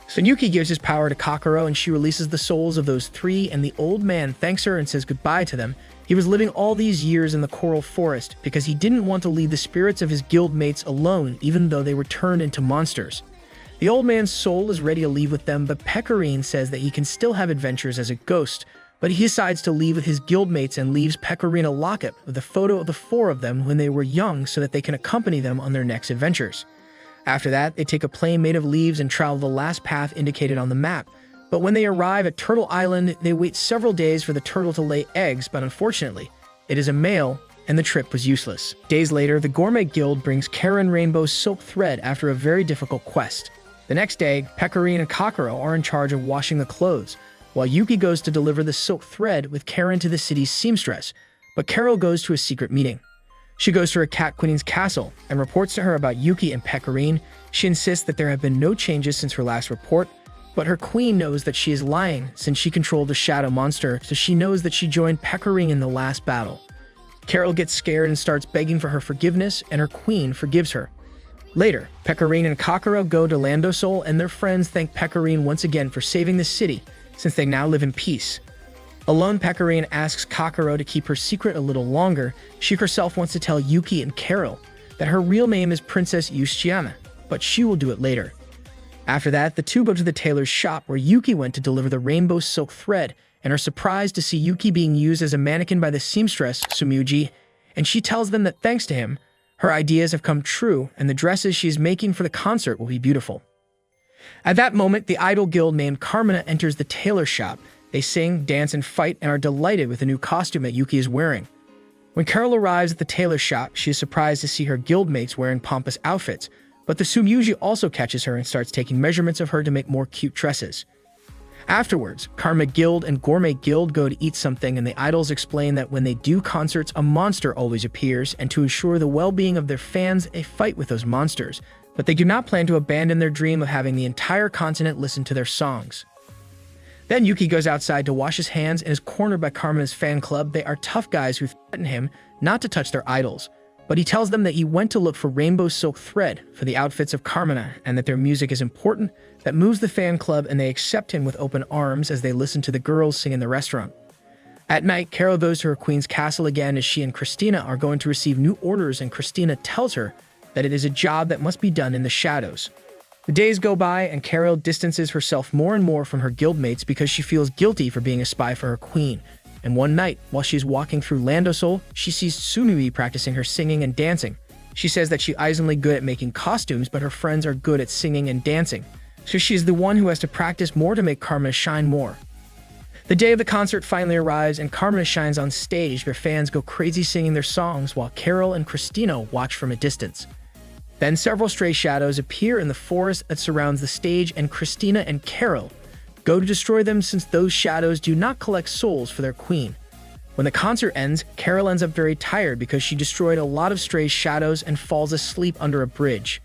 So Yuki gives his power to Kokoro and she releases the souls of those three, and the old man thanks her and says goodbye to them. He was living all these years in the coral forest because he didn't want to leave the spirits of his guildmates alone, even though they were turned into monsters. The old man's soul is ready to leave with them, but Pecorine says that he can still have adventures as a ghost, but he decides to leave with his guildmates and leaves Pecorine a locket with a photo of the four of them when they were young so that they can accompany them on their next adventures. After that, they take a plane made of leaves and travel the last path indicated on the map, But when they arrive at Turtle Island, they wait several days for the turtle to lay eggs, but unfortunately, it is a male, and the trip was useless. Days later, the Gourmet Guild brings Karen Rainbow's silk thread after a very difficult quest. The next day, Pecorine and Kokoro are in charge of washing the clothes, while Yuki goes to deliver the silk thread with Karen to the city's seamstress, but Carol goes to a secret meeting. She goes to her cat queen's castle and reports to her about Yuki and Pecorine. She insists that there have been no changes since her last report, but her queen knows that she is lying since she controlled the shadow monster, so she knows that she joined Pecorine in the last battle. Carol gets scared and starts begging for her forgiveness, and her queen forgives her. Later, Pecorine and Kokoro go to Landosol, and their friends thank Pecorine once again for saving the city, since they now live in peace. Alone, Pecorine asks Kokoro to keep her secret a little longer. She herself wants to tell Yuki and Carol that her real name is Princess Euciana, but she will do it later. After that, the two go to the tailor's shop where Yuki went to deliver the rainbow silk thread, and are surprised to see Yuki being used as a mannequin by the seamstress, Sumuji, and she tells them that thanks to him, her ideas have come true, and the dresses she is making for the concert will be beautiful. At that moment, the idol guild named Carmina enters the tailor shop. They sing, dance, and fight, and are delighted with the new costume that Yuki is wearing. When Carol arrives at the tailor shop, she is surprised to see her guildmates wearing pompous outfits, but the Sumuji also catches her and starts taking measurements of her to make more cute dresses. Afterwards, Karma Guild and Gourmet Guild go to eat something, and the idols explain that when they do concerts, a monster always appears, and to ensure the well-being of their fans, they fight with those monsters. But they do not plan to abandon their dream of having the entire continent listen to their songs. Then Yuki goes outside to wash his hands and is cornered by Carmina's fan club. They are tough guys who threaten him not to touch their idols, but he tells them that he went to look for rainbow silk thread for the outfits of Carmina, and that their music is important. That moves the fan club, and they accept him with open arms as they listen to the girls sing in the restaurant. At night, Carol goes to her queen's castle again as she and Christina are going to receive new orders, and Christina tells her that it is a job that must be done in the shadows. The days go by, and Carol distances herself more and more from her guildmates because she feels guilty for being a spy for her queen. And one night, while she's walking through Landosol, she sees Tsunui practicing her singing and dancing. She says that she is only good at making costumes, but her friends are good at singing and dancing. So she's the one who has to practice more to make Carmina shine more. The day of the concert finally arrives, and Carmina shines on stage. Their fans go crazy singing their songs, while Carol and Christina watch from a distance. Then several stray shadows appear in the forest that surrounds the stage, and Christina and Carol go to destroy them since those shadows do not collect souls for their queen. When the concert ends, Carol ends up very tired because she destroyed a lot of stray shadows and falls asleep under a bridge.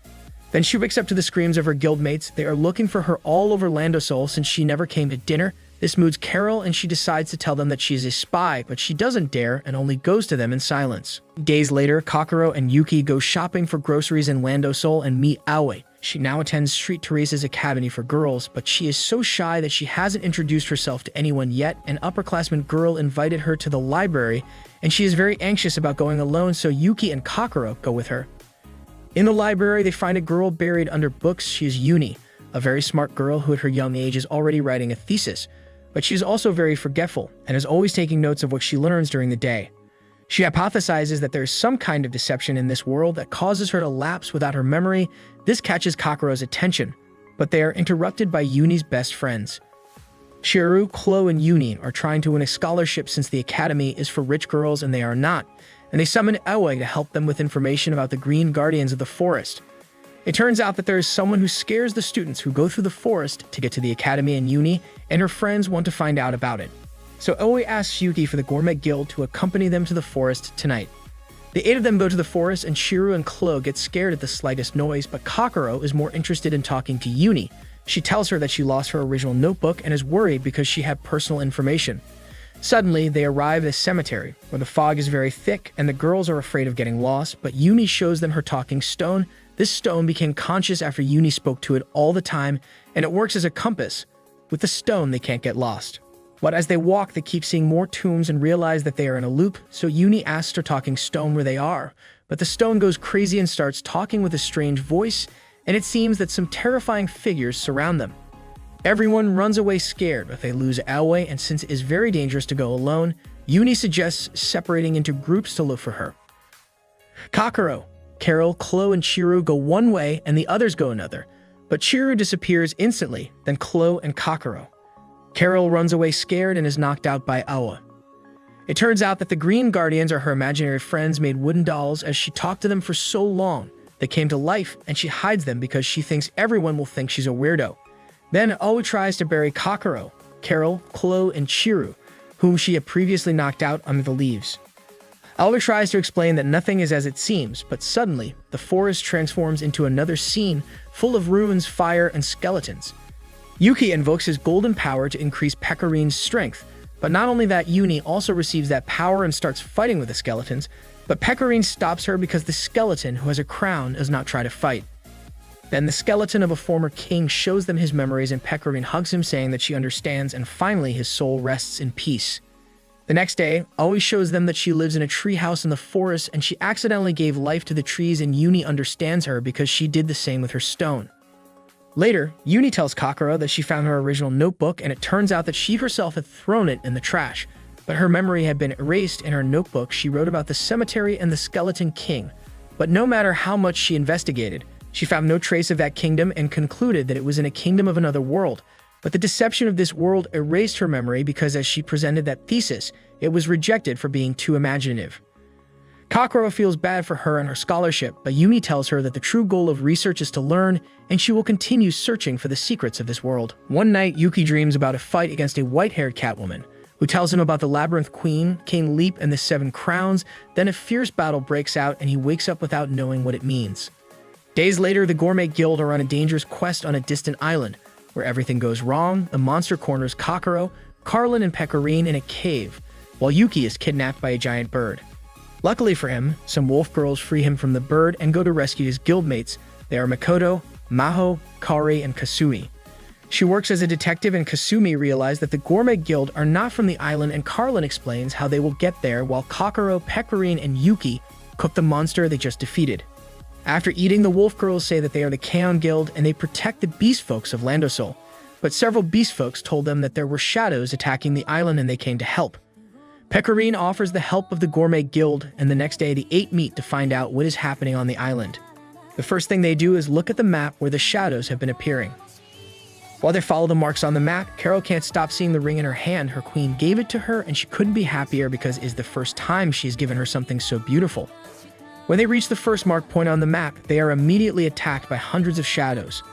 Then she wakes up to the screams of her guildmates. They are looking for her all over Landosol since she never came to dinner. This moods Carol, and she decides to tell them that she is a spy, but she doesn't dare and only goes to them in silence. Days later, Kokoro and Yuki go shopping for groceries in Landosol and meet Aoi. She now attends Street Teresa's Academy for Girls, but she is so shy that she hasn't introduced herself to anyone yet. An upperclassman girl invited her to the library, and she is very anxious about going alone, so Yuki and Kokoro go with her. In the library, they find a girl buried under books. She is Uni, a very smart girl who at her young age is already writing a thesis, but she is also very forgetful and is always taking notes of what she learns during the day. She hypothesizes that there is some kind of deception in this world that causes her to lapse without her memory. This catches Kokoro's attention, but they are interrupted by Uni's best friends. Shiru, Chloe, and Uni are trying to win a scholarship since the academy is for rich girls and they are not, and they summon Aoi to help them with information about the Green Guardians of the Forest. It turns out that there is someone who scares the students who go through the forest to get to the academy, and Uni and her friends want to find out about it. So Aoi asks Yuki for the Gourmet Guild to accompany them to the forest tonight. The 8 of them go to the forest, and Shiru and Chloe get scared at the slightest noise, but Kokoro is more interested in talking to Uni. She tells her that she lost her original notebook and is worried because she had personal information. Suddenly, they arrive at a cemetery where the fog is very thick and the girls are afraid of getting lost, but Uni shows them her talking stone. This stone became conscious after Uni spoke to it all the time, and it works as a compass. With the stone, they can't get lost. But as they walk, they keep seeing more tombs and realize that they are in a loop, so Uni asks her talking stone where they are. But the stone goes crazy and starts talking with a strange voice, and it seems that some terrifying figures surround them. Everyone runs away scared, but they lose Aoi, and since it is very dangerous to go alone, Uni suggests separating into groups to look for her. Kokoro, Carol, Chloe, and Shiru go one way and the others go another, but Shiru disappears instantly, then Chloe and Kokoro. Carol runs away scared and is knocked out by Awa. It turns out that the Green Guardians are her imaginary friends made wooden dolls. As she talked to them for so long, they came to life, and she hides them because she thinks everyone will think she's a weirdo. Then Awa tries to bury Kokoro, Carol, Chloe, and Chiru, whom she had previously knocked out under the leaves. Awa tries to explain that nothing is as it seems, but suddenly, the forest transforms into another scene full of ruins, fire, and skeletons. Yuki invokes his golden power to increase Pekarine's strength, but not only that, Uni also receives that power and starts fighting with the skeletons, but Pekarine stops her because the skeleton, who has a crown, does not try to fight. Then the skeleton of a former king shows them his memories, and Pekarine hugs him, saying that she understands, and finally his soul rests in peace. The next day, Aoi shows them that she lives in a treehouse in the forest, and she accidentally gave life to the trees, and Uni understands her because she did the same with her stone. Later, Uni tells Kokoro that she found her original notebook, and it turns out that she herself had thrown it in the trash. But her memory had been erased. In her notebook, she wrote about the cemetery and the skeleton king. But no matter how much she investigated, she found no trace of that kingdom and concluded that it was in a kingdom of another world. But the deception of this world erased her memory because as she presented that thesis, it was rejected for being too imaginative. Kokoro feels bad for her and her scholarship, but Yumi tells her that the true goal of research is to learn, and she will continue searching for the secrets of this world. One night, Yuki dreams about a fight against a white-haired Catwoman, who tells him about the Labyrinth Queen, King Leap, and the 7 Crowns. Then a fierce battle breaks out, and he wakes up without knowing what it means. Days later, the Gourmet Guild are on a dangerous quest on a distant island. Where everything goes wrong, the monster corners Kokoro, Carlin, and Pekarine in a cave, while Yuki is kidnapped by a giant bird. Luckily for him, some wolf girls free him from the bird and go to rescue his guildmates. They are Makoto, Maho, Kari, and Kasumi. She works as a detective, and Kasumi realizes that the Gourmet Guild are not from the island, and Carlin explains how they will get there, while Kokoro, Pekarine, and Yuki cook the monster they just defeated. After eating, the wolf girls say that they are the Kaon Guild and they protect the beast folks of Landosol. But several beast folks told them that there were shadows attacking the island and they came to help. Pekarine offers the help of the Gourmet Guild, and the next day the 8 meet to find out what is happening on the island. The first thing they do is look at the map where the shadows have been appearing. While they follow the marks on the map, Carol can't stop seeing the ring in her hand. Her queen gave it to her, and she couldn't be happier because it's the first time she's given her something so beautiful. When they reach the first mark point on the map, they are immediately attacked by hundreds of shadows.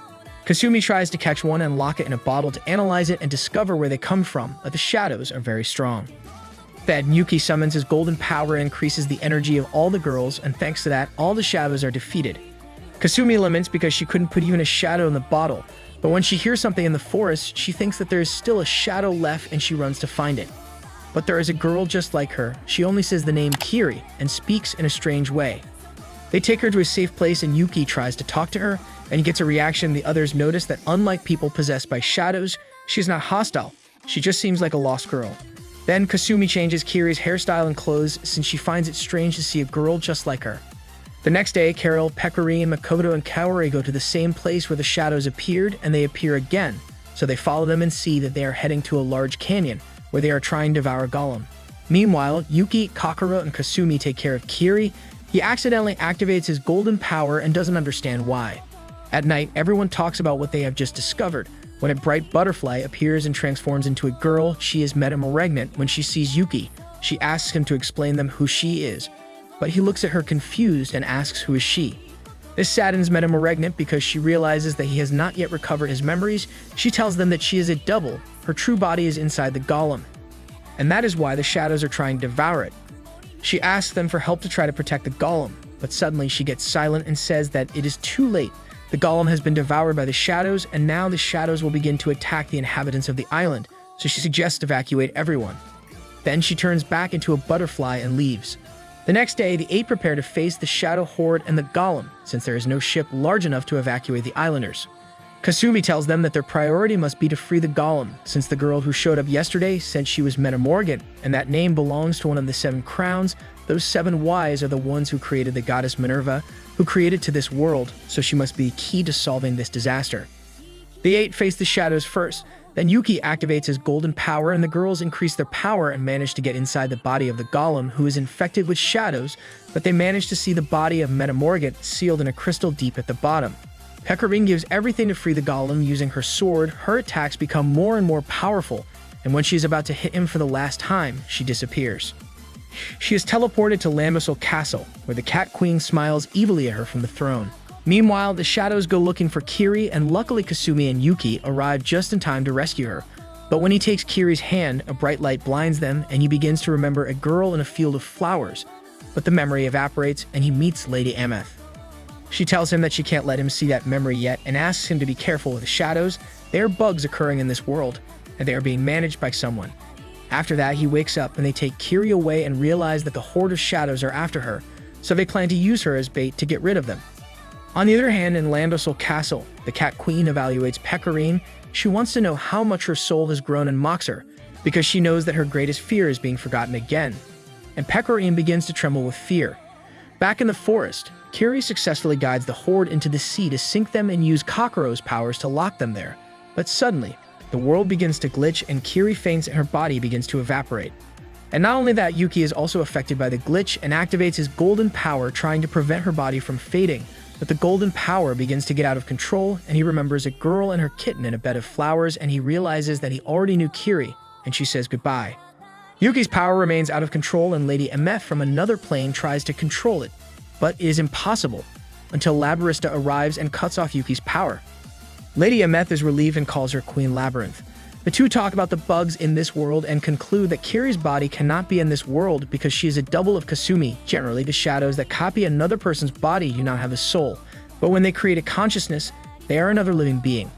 Kasumi tries to catch one and lock it in a bottle to analyze it and discover where they come from, but the shadows are very strong. Then Yuki summons his golden power and increases the energy of all the girls, and thanks to that, all the shadows are defeated. Kasumi laments because she couldn't put even a shadow in the bottle, but when she hears something in the forest, she thinks that there is still a shadow left and she runs to find it. But there is a girl just like her. She only says the name Kiri and speaks in a strange way. They take her to a safe place, and Yuki tries to talk to her and gets a reaction. The others notice that unlike people possessed by shadows, she's not hostile. She just seems like a lost girl. Then Kasumi changes Kiri's hairstyle and clothes since she finds it strange to see a girl just like her. The next day, Carol, Pekarine, Makoto, and Kaori go to the same place where the shadows appeared, and they appear again. So they follow them and see that they are heading to a large canyon where they are trying to devour Golem. Meanwhile, Yuki, Kokoro, and Kasumi take care of Kiri. He accidentally activates his golden power and doesn't understand why. At night, everyone talks about what they have just discovered. When a bright butterfly appears and transforms into a girl, she is metamorregnant. When she sees Yuki, she asks him to explain them who she is, but he looks at her confused and asks who is she. This saddens Metamorregnant because she realizes that he has not yet recovered his memories. She tells them that she is a double. Her true body is inside the golem, and that is why the shadows are trying to devour it. She asks them for help to try to protect the golem, but suddenly she gets silent and says that it is too late. The golem has been devoured by the shadows, and now the shadows will begin to attack the inhabitants of the island, so she suggests to evacuate everyone. Then she turns back into a butterfly and leaves. The next day, the 8 prepare to face the Shadow Horde and the Golem, since there is no ship large enough to evacuate the islanders. Kasumi tells them that their priority must be to free the Golem, since the girl who showed up yesterday said she was Metamorgan, and that name belongs to one of the 7 crowns. Those 7 Ys are the ones who created the goddess Minerva, who created to this world, so she must be key to solving this disaster. The 8 face the shadows first. Then Yuki activates his golden power, and the girls increase their power and manage to get inside the body of the golem, who is infected with shadows, but they manage to see the body of Metamorgan sealed in a crystal deep at the bottom. Pecorine gives everything to free the golem. Using her sword, her attacks become more and more powerful, and when she is about to hit him for the last time, she disappears. She is teleported to Landosol Castle, where the Cat Queen smiles evilly at her from the throne. Meanwhile, the shadows go looking for Kiri, and luckily Kasumi and Yuki arrive just in time to rescue her. But when he takes Kiri's hand, a bright light blinds them, and he begins to remember a girl in a field of flowers. But the memory evaporates, and he meets Lady Ameth. She tells him that she can't let him see that memory yet, and asks him to be careful with the shadows. They are bugs occurring in this world, and they are being managed by someone. After that, he wakes up, and they take Kiri away and realize that the horde of shadows are after her, so they plan to use her as bait to get rid of them. On the other hand, in Landosol Castle, the Cat Queen evaluates Pecorine. She wants to know how much her soul has grown and mocks her, because she knows that her greatest fear is being forgotten again. And Pecorine begins to tremble with fear. Back in the forest, Kiri successfully guides the horde into the sea to sink them and use Kakero's powers to lock them there. But suddenly, the world begins to glitch and Kiri faints and her body begins to evaporate. And not only that, Yuki is also affected by the glitch and activates his golden power, trying to prevent her body from fading. But the golden power begins to get out of control, and he remembers a girl and her kitten in a bed of flowers, and he realizes that he already knew Kiri, and she says goodbye. Yuki's power remains out of control, and Lady Ameth from another plane tries to control it, but it is impossible until Labyrinthista arrives and cuts off Yuki's power. Lady Ameth is relieved and calls her Queen Labyrinth. The two talk about the bugs in this world and conclude that Kiri's body cannot be in this world because she is a double of Kasumi. Generally, the shadows that copy another person's body do not have a soul, but when they create a consciousness, they are another living being.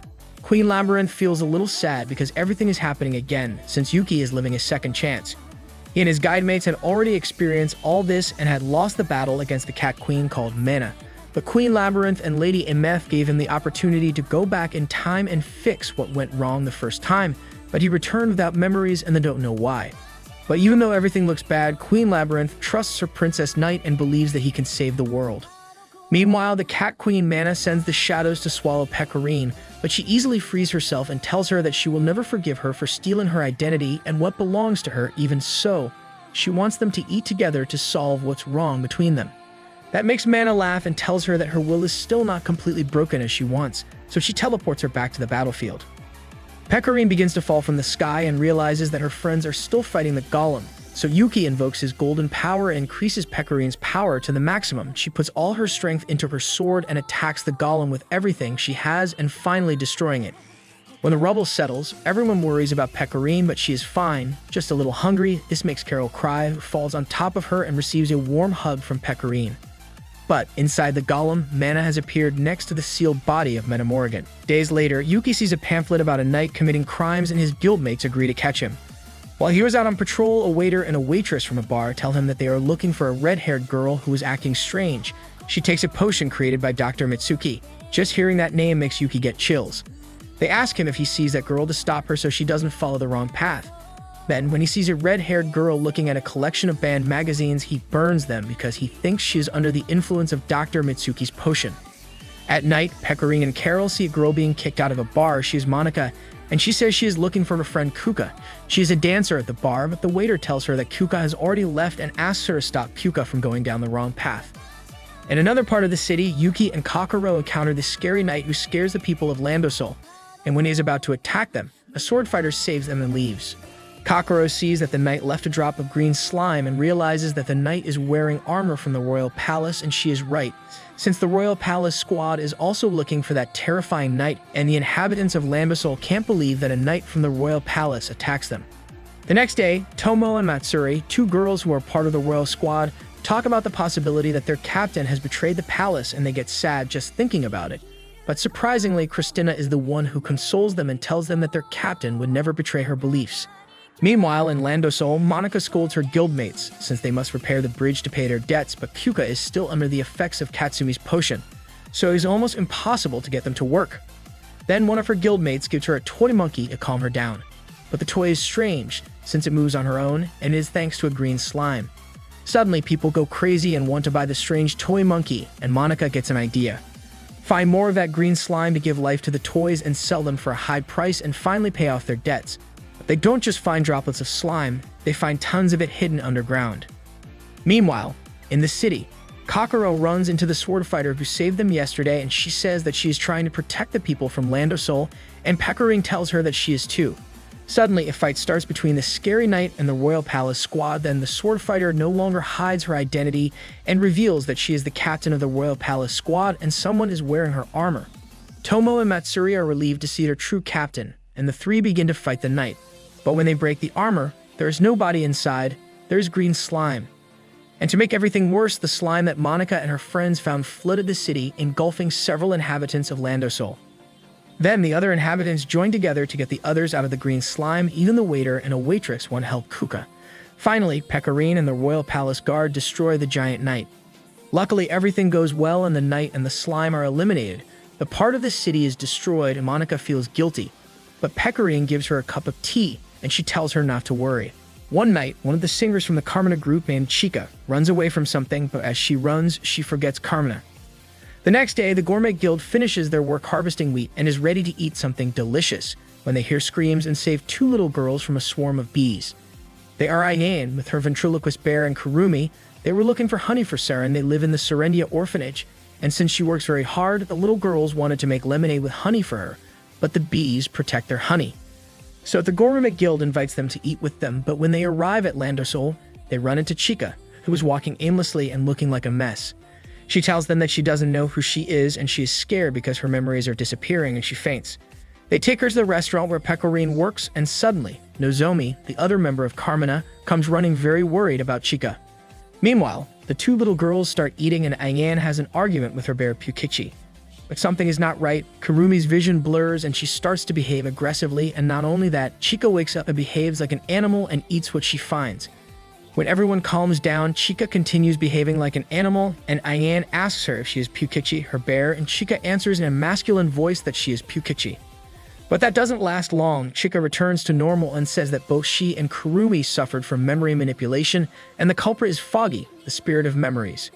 Queen Labyrinth feels a little sad because everything is happening again, since Yuki is living a second chance. He and his guide mates had already experienced all this and had lost the battle against the Cat Queen called Mana. But Queen Labyrinth and Lady Ameth gave him the opportunity to go back in time and fix what went wrong the first time, but he returned without memories and they don't know why. But even though everything looks bad, Queen Labyrinth trusts her Princess Knight and believes that he can save the world. Meanwhile, the Cat Queen Mana sends the shadows to swallow Pecorine, but she easily frees herself and tells her that she will never forgive her for stealing her identity and what belongs to her. Even so, she wants them to eat together to solve what's wrong between them. That makes Mana laugh and tells her that her will is still not completely broken as she wants, so she teleports her back to the battlefield. Pecorine begins to fall from the sky and realizes that her friends are still fighting the golem, so Yuki invokes his golden power and increases Pecorine's power to the maximum. She puts all her strength into her sword and attacks the golem with everything she has and finally destroying it. When the rubble settles, everyone worries about Pecorine, but she is fine, just a little hungry. This makes Carol cry, who falls on top of her and receives a warm hug from Pecorine. But inside the golem, Mana has appeared next to the sealed body of Metamorgan. Days later, Yuki sees a pamphlet about a knight committing crimes and his guildmates agree to catch him. While he was out on patrol, a waiter and a waitress from a bar tell him that they are looking for a red-haired girl who is acting strange. She takes a potion created by Dr. Mitsuki. Just hearing that name makes Yuki get chills. They ask him if he sees that girl to stop her so she doesn't follow the wrong path. Then, when he sees a red-haired girl looking at a collection of banned magazines, he burns them because he thinks she is under the influence of Dr. Mitsuki's potion. At night, Pecorine and Carol see a girl being kicked out of a bar. She is Monica, and she says she is looking for her friend Kuka. She is a dancer at the bar, but the waiter tells her that Kuka has already left and asks her to stop Kuka from going down the wrong path. In another part of the city, Yuki and Kakuro encounter this scary knight who scares the people of Landosol, and when he is about to attack them, a sword fighter saves them and leaves. Kakuro sees that the knight left a drop of green slime and realizes that the knight is wearing armor from the royal palace, and she is right, since the royal palace squad is also looking for that terrifying knight, and the inhabitants of Landosol can't believe that a knight from the royal palace attacks them. The next day, Tomo and Matsuri, two girls who are part of the royal squad, talk about the possibility that their captain has betrayed the palace, and they get sad just thinking about it. But surprisingly, Christina is the one who consoles them and tells them that their captain would never betray her beliefs. Meanwhile, in Landosol, Monica scolds her guildmates since they must repair the bridge to pay their debts, but Kuka is still under the effects of Katsumi's potion, so it is almost impossible to get them to work. Then one of her guildmates gives her a toy monkey to calm her down, but the toy is strange since it moves on her own and is thanks to a green slime. Suddenly, people go crazy and want to buy the strange toy monkey, and Monica gets an idea. Find more of that green slime to give life to the toys and sell them for a high price and finally pay off their debts. They don't just find droplets of slime, they find tons of it hidden underground. Meanwhile, in the city, Kakaro runs into the sword fighter who saved them yesterday, and she says that she is trying to protect the people from Landosol, and Pecorine tells her that she is too. Suddenly, a fight starts between the scary knight and the royal palace squad. Then the sword fighter no longer hides her identity and reveals that she is the captain of the royal palace squad and someone is wearing her armor. Tomo and Matsuri are relieved to see their true captain, and the three begin to fight the knight. But when they break the armor, there is nobody inside, there's green slime. And to make everything worse, the slime that Monica and her friends found flooded the city, engulfing several inhabitants of Landosol. Then the other inhabitants joined together to get the others out of the green slime. Even the waiter and a waitress want help Kuka. Finally, Pecorine and the royal palace guard destroy the giant knight. Luckily, everything goes well and the knight and the slime are eliminated. The part of the city is destroyed and Monica feels guilty. But Pecorine gives her a cup of tea and she tells her not to worry. One night, one of the singers from the Carmina group named Chica runs away from something, but as she runs, she forgets Carmina. The next day, the Gourmet Guild finishes their work harvesting wheat and is ready to eat something delicious when they hear screams and save two little girls from a swarm of bees. They are Ayane with her ventriloquist bear and Kurumi. They were looking for honey for Sarah and they live in the Serendia orphanage. And since she works very hard, the little girls wanted to make lemonade with honey for her, but the bees protect their honey. So the Gourmet Guild invites them to eat with them, but when they arrive at Landosol, they run into Chica, who is walking aimlessly and looking like a mess. She tells them that she doesn't know who she is and she is scared because her memories are disappearing and she faints. They take her to the restaurant where Pecorine works and suddenly, Nozomi, the other member of Carmina, comes running very worried about Chica. Meanwhile, the two little girls start eating and Ayane has an argument with her bear Pukichi. But something is not right. Kurumi's vision blurs and she starts to behave aggressively, and not only that, Chica wakes up and behaves like an animal and eats what she finds. When everyone calms down, Chica continues behaving like an animal, and Ayane asks her if she is Pukichi, her bear, and Chica answers in a masculine voice that she is Pukichi. But that doesn't last long. Chica returns to normal and says that both she and Kurumi suffered from memory manipulation, and the culprit is Foggy, the spirit of memories.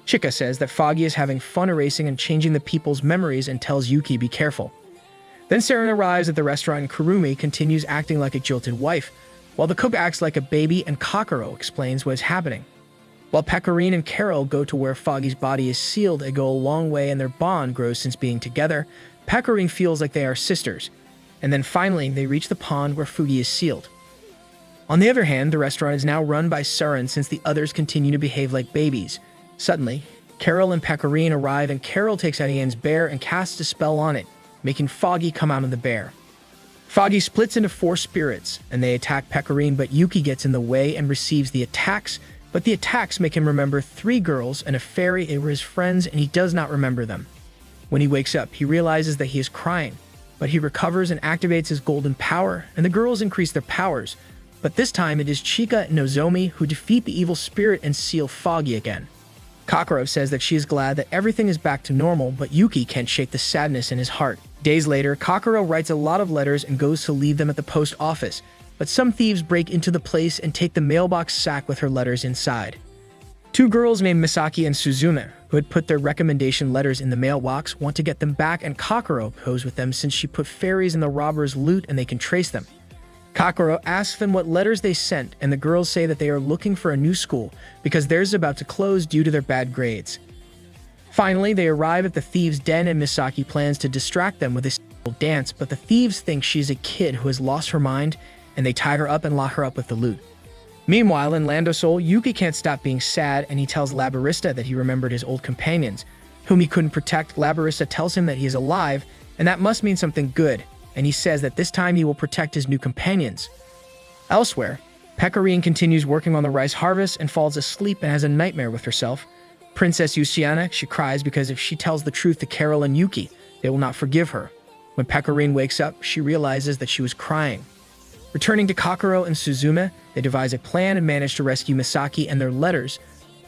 Chica says that Foggy is having fun erasing and changing the people's memories and tells Yuki be careful. Then Saren arrives at the restaurant and Kurumi continues acting like a jilted wife, while the cook acts like a baby and Kakaro explains what is happening. While Pecorine and Carol go to where Foggy's body is sealed, they go a long way and their bond grows since being together. Pecorine feels like they are sisters. And then finally, they reach the pond where Fugi is sealed. On the other hand, the restaurant is now run by Saren since the others continue to behave like babies. Suddenly, Carol and Pecorine arrive and Carol takes Ayane's bear and casts a spell on it, making Foggy come out of the bear. Foggy splits into 4 spirits, and they attack Pecorine, but Yuki gets in the way and receives the attacks, but the attacks make him remember 3 girls and a fairy. They were his friends, and he does not remember them. When he wakes up, he realizes that he is crying, but he recovers and activates his golden power, and the girls increase their powers, but this time it is Chica and Nozomi who defeat the evil spirit and seal Foggy again. Kakaro says that she is glad that everything is back to normal, but Yuki can't shake the sadness in his heart. Days later, Kakaro writes a lot of letters and goes to leave them at the post office, but some thieves break into the place and take the mailbox sack with her letters inside. 2 girls named Misaki and Suzuna, who had put their recommendation letters in the mailbox, want to get them back, and Kakaro goes with them since she put fairies in the robbers' loot and they can trace them. Kakaro asks them what letters they sent, and the girls say that they are looking for a new school because theirs is about to close due to their bad grades. Finally, they arrive at the thieves' den and Misaki plans to distract them with a simple dance, but the thieves think she's a kid who has lost her mind, and they tie her up and lock her up with the loot. Meanwhile, in Landosol, Yuki can't stop being sad, and he tells Labarista that he remembered his old companions, whom he couldn't protect. Labarista tells him that he is alive, and that must mean something good, and he says that this time he will protect his new companions. Elsewhere, Pecorine continues working on the rice harvest and falls asleep and has a nightmare with herself. Princess Euciana, she cries because if she tells the truth to Carol and Yuki, they will not forgive her. When Pecorine wakes up, she realizes that she was crying. Returning to Kakaro and Suzume, they devise a plan and manage to rescue Misaki and their letters,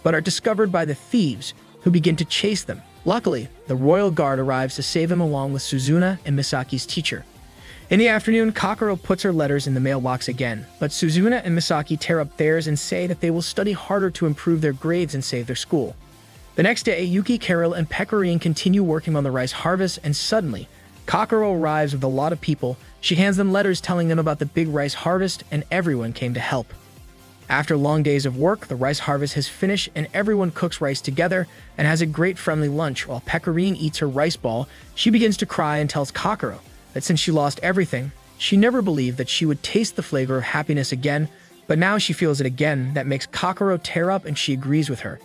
but are discovered by the thieves, who begin to chase them. Luckily, the royal guard arrives to save them along with Suzuna and Misaki's teacher. In the afternoon, Kakaro puts her letters in the mailbox again, but Suzuna and Misaki tear up theirs and say that they will study harder to improve their grades and save their school. The next day, Yuki, Carol, and Pecorine continue working on the rice harvest, and suddenly, Kakaro arrives with a lot of people. She hands them letters telling them about the big rice harvest, and everyone came to help. After long days of work, the rice harvest has finished and everyone cooks rice together and has a great friendly lunch. While Pecorine eats her rice ball, she begins to cry and tells Kokoro that since she lost everything, she never believed that she would taste the flavor of happiness again, but now she feels it again. That makes Kokoro tear up and she agrees with her.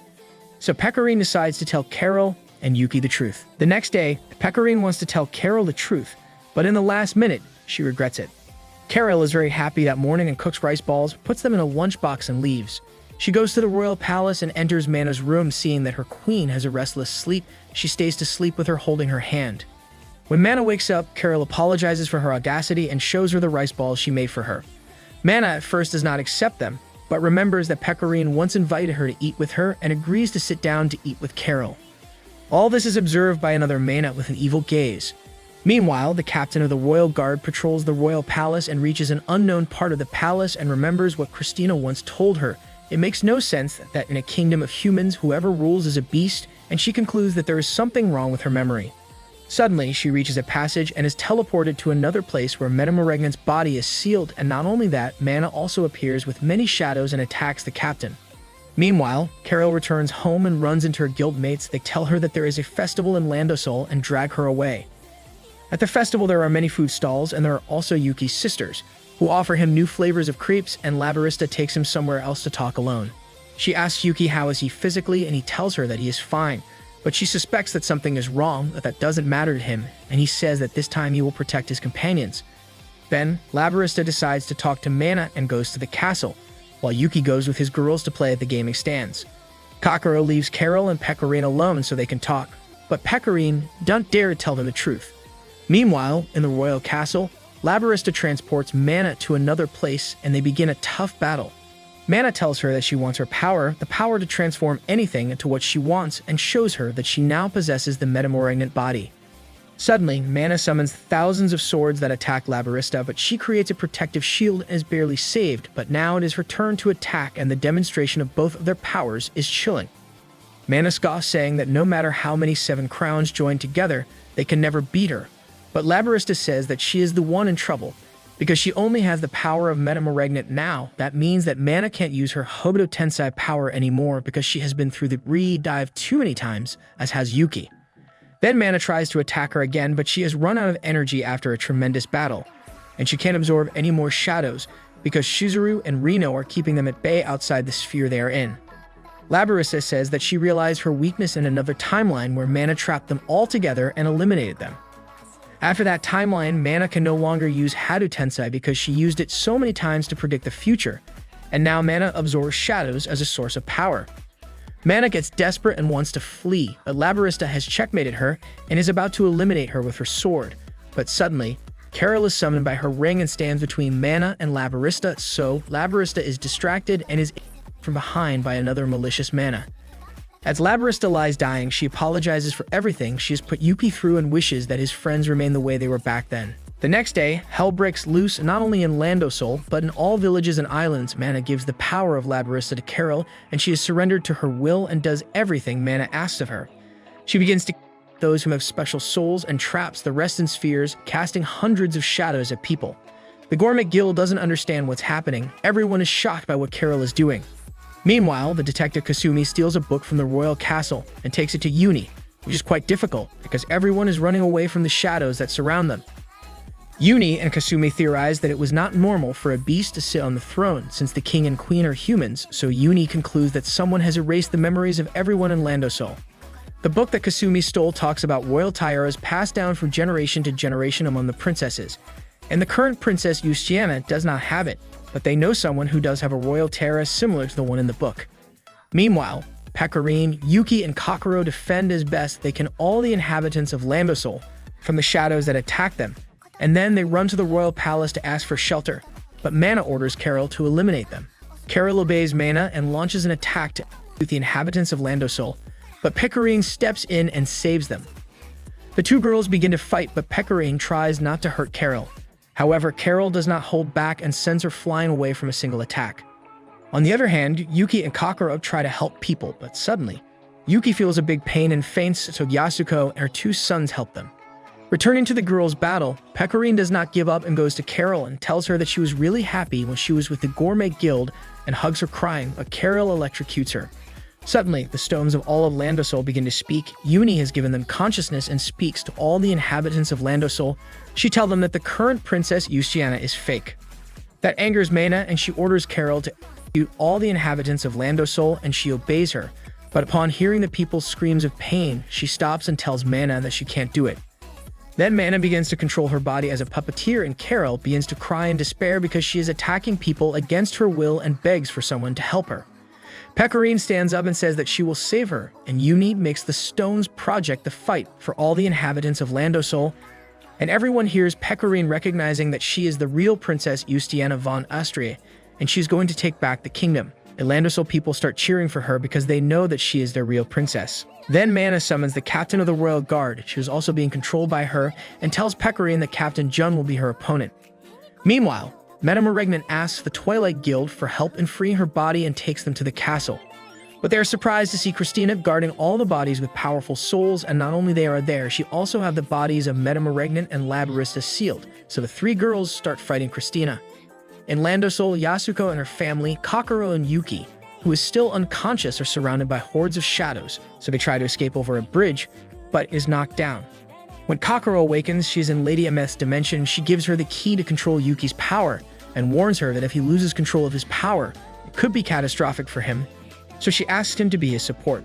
So Pecorine decides to tell Carol and Yuki the truth. The next day, Pecorine wants to tell Carol the truth, but in the last minute, she regrets it. Carol is very happy that morning and cooks rice balls, puts them in a lunchbox and leaves. She goes to the royal palace and enters Mana's room. Seeing that her queen has a restless sleep, she stays to sleep with her holding her hand. When Mana wakes up, Carol apologizes for her audacity and shows her the rice balls she made for her. Mana at first does not accept them, but remembers that Pecorine once invited her to eat with her and agrees to sit down to eat with Carol. All this is observed by another Mana with an evil gaze. Meanwhile, the captain of the royal guard patrols the royal palace and reaches an unknown part of the palace and remembers what Christina once told her. It makes no sense that in a kingdom of humans, whoever rules is a beast, and she concludes that there is something wrong with her memory. Suddenly, she reaches a passage and is teleported to another place where Metamorregnant's body is sealed, and not only that, Mana also appears with many shadows and attacks the captain. Meanwhile, Carol returns home and runs into her guildmates. They tell her that there is a festival in Landosol and drag her away. At the festival, there are many food stalls, and there are also Yuki's sisters, who offer him new flavors of crepes, and Labarista takes him somewhere else to talk alone. She asks Yuki how is he physically, and he tells her that he is fine, but she suspects that something is wrong, that doesn't matter to him, and he says that this time he will protect his companions. Then, Labarista decides to talk to Mana and goes to the castle, while Yuki goes with his girls to play at the gaming stands. Kokoro leaves Carol and Pecorine alone so they can talk, but Pecorine don't dare to tell them the truth. Meanwhile, in the royal castle, Labarista transports Mana to another place and they begin a tough battle. Mana tells her that she wants her power, the power to transform anything into what she wants, and shows her that she now possesses the metamorregnant body. Suddenly, Mana summons thousands of swords that attack Labarista, but she creates a protective shield and is barely saved, but now it is her turn to attack and the demonstration of both of their powers is chilling. Mana scoffs, saying that no matter how many 7 crowns join together, they can never beat her. But Labarista says that she is the one in trouble, because she only has the power of Metamorregnant now. That means that Mana can't use her Hobuto Tensei power anymore because she has been through the re-dive too many times, as has Yuki. Then Mana tries to attack her again, but she has run out of energy after a tremendous battle, and she can't absorb any more shadows because Shizuru and Reno are keeping them at bay outside the sphere they are in. Labarista says that she realized her weakness in another timeline where Mana trapped them all together and eliminated them. After that timeline, Mana can no longer use Hado Tensei because she used it so many times to predict the future, and now Mana absorbs shadows as a source of power. Mana gets desperate and wants to flee, but Labarista has checkmated her and is about to eliminate her with her sword. But suddenly, Carol is summoned by her ring and stands between Mana and Labarista, so Labarista is distracted and is from behind by another malicious Mana. As Labarista lies dying, she apologizes for everything she has put Yuki through and wishes that his friends remain the way they were back then. The next day, hell breaks loose not only in Landosol, but in all villages and islands. Mana gives the power of Labarista to Carol, and she is surrendered to her will and does everything Mana asks of her. She begins to kill those who have special souls and traps the rest in spheres, casting hundreds of shadows at people. The Gourmet Guild doesn't understand what's happening. Everyone is shocked by what Carol is doing. Meanwhile, the detective Kasumi steals a book from the royal castle and takes it to Uni, which is quite difficult because everyone is running away from the shadows that surround them. Uni and Kasumi theorize that it was not normal for a beast to sit on the throne since the king and queen are humans, so Uni concludes that someone has erased the memories of everyone in Landosol. The book that Kasumi stole talks about royal tiaras passed down from generation to generation among the princesses, and the current princess Euciana does not have it, but they know someone who does have a royal tiara similar to the one in the book. Meanwhile, Pecorine, Yuki, and Kokoro defend as best they can all the inhabitants of Landosol from the shadows that attack them, and then they run to the royal palace to ask for shelter, but Mana orders Carol to eliminate them. Carol obeys Mana and launches an attack to the inhabitants of Landosol, but Pecorine steps in and saves them. The two girls begin to fight, but Pecorine tries not to hurt Carol. However, Carol does not hold back and sends her flying away from a single attack. On the other hand, Yuki and Kokoro try to help people, but suddenly, Yuki feels a big pain and faints, so Yasuko and her two sons help them. Returning to the girls' battle, Pecorine does not give up and goes to Carol and tells her that she was really happy when she was with the Gourmet Guild and hugs her crying, but Carol electrocutes her. Suddenly, the stones of all of Landosol begin to speak. Uni has given them consciousness and speaks to all the inhabitants of Landosol. She tells them that the current princess Euciana is fake. That angers Mana, and she orders Carol to execute all the inhabitants of Landosol, and she obeys her. But upon hearing the people's screams of pain, she stops and tells Mana that she can't do it. Then Mana begins to control her body as a puppeteer, and Carol begins to cry in despair because she is attacking people against her will and begs for someone to help her. Pecorine stands up and says that she will save her, and Uni makes the Stones Project the fight for all the inhabitants of Landosol, and everyone hears Pecorine recognizing that she is the real Princess Euciana von Austria, and she's going to take back the kingdom. The Landosol people start cheering for her because they know that she is their real princess. Then Mana summons the captain of the royal guard. She was also being controlled by her, and tells Pecorine that Captain Jun will be her opponent. Meanwhile, Madame Regnant asks the Twilight Guild for help in freeing her body and takes them to the castle. But they are surprised to see Christina guarding all the bodies with powerful souls, and not only they are there, she also have the bodies of Madame Regnant and Labarista sealed, so the three girls start fighting Christina. In Landosol, Yasuko and her family, Kokoro and Yuki, who is still unconscious, are surrounded by hordes of shadows, so they try to escape over a bridge, but is knocked down. When Kokoro awakens, she is in Lady Ameth's dimension. She gives her the key to control Yuki's power, and warns her that if he loses control of his power, it could be catastrophic for him, so she asks him to be his support.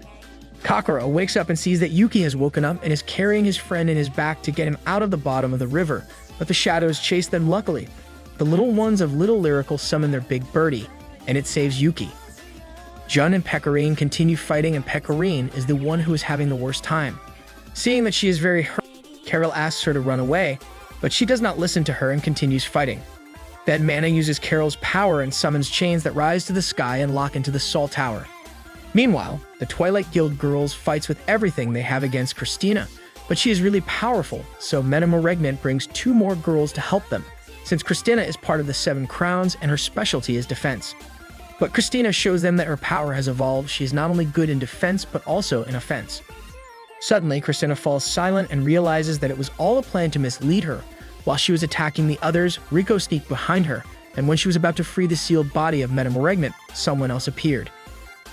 Kokoro wakes up and sees that Yuki has woken up and is carrying his friend in his back to get him out of the bottom of the river, but the shadows chase them. Luckily, the little ones of Little Lyrical summon their big birdie, and it saves Yuki. Jun and Pecorine continue fighting, and Pecorine is the one who is having the worst time. Seeing that she is very hurt, Carol asks her to run away, but she does not listen to her and continues fighting. Then Mana uses Carol's power and summons chains that rise to the sky and lock into the Salt Tower. Meanwhile, the Twilight Guild girls fights with everything they have against Christina, but she is really powerful, so Madame Regnant brings 2 more girls to help them, since Christina is part of the 7 crowns and her specialty is defense. But Christina shows them that her power has evolved. She is not only good in defense, but also in offense. Suddenly, Christina falls silent and realizes that it was all a plan to mislead her. While she was attacking the others, Rico sneaked behind her, and when she was about to free the sealed body of Madame Regnant, someone else appeared.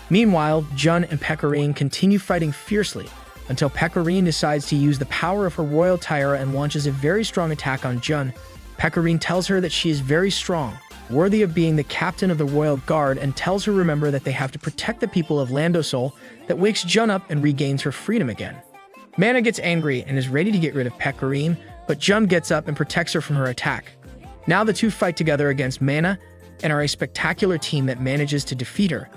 Meanwhile, Jun and Pecorine continue fighting fiercely, until Pecorine decides to use the power of her royal tiara and launches a very strong attack on Jun. Pecorine tells her that she is very strong, worthy of being the captain of the royal guard, and tells her remember that they have to protect the people of Landosol. That wakes Jun up and regains her freedom again. Mana gets angry and is ready to get rid of Pecorine, but Jun gets up and protects her from her attack. Now the two fight together against Mana and are a spectacular team that manages to defeat her.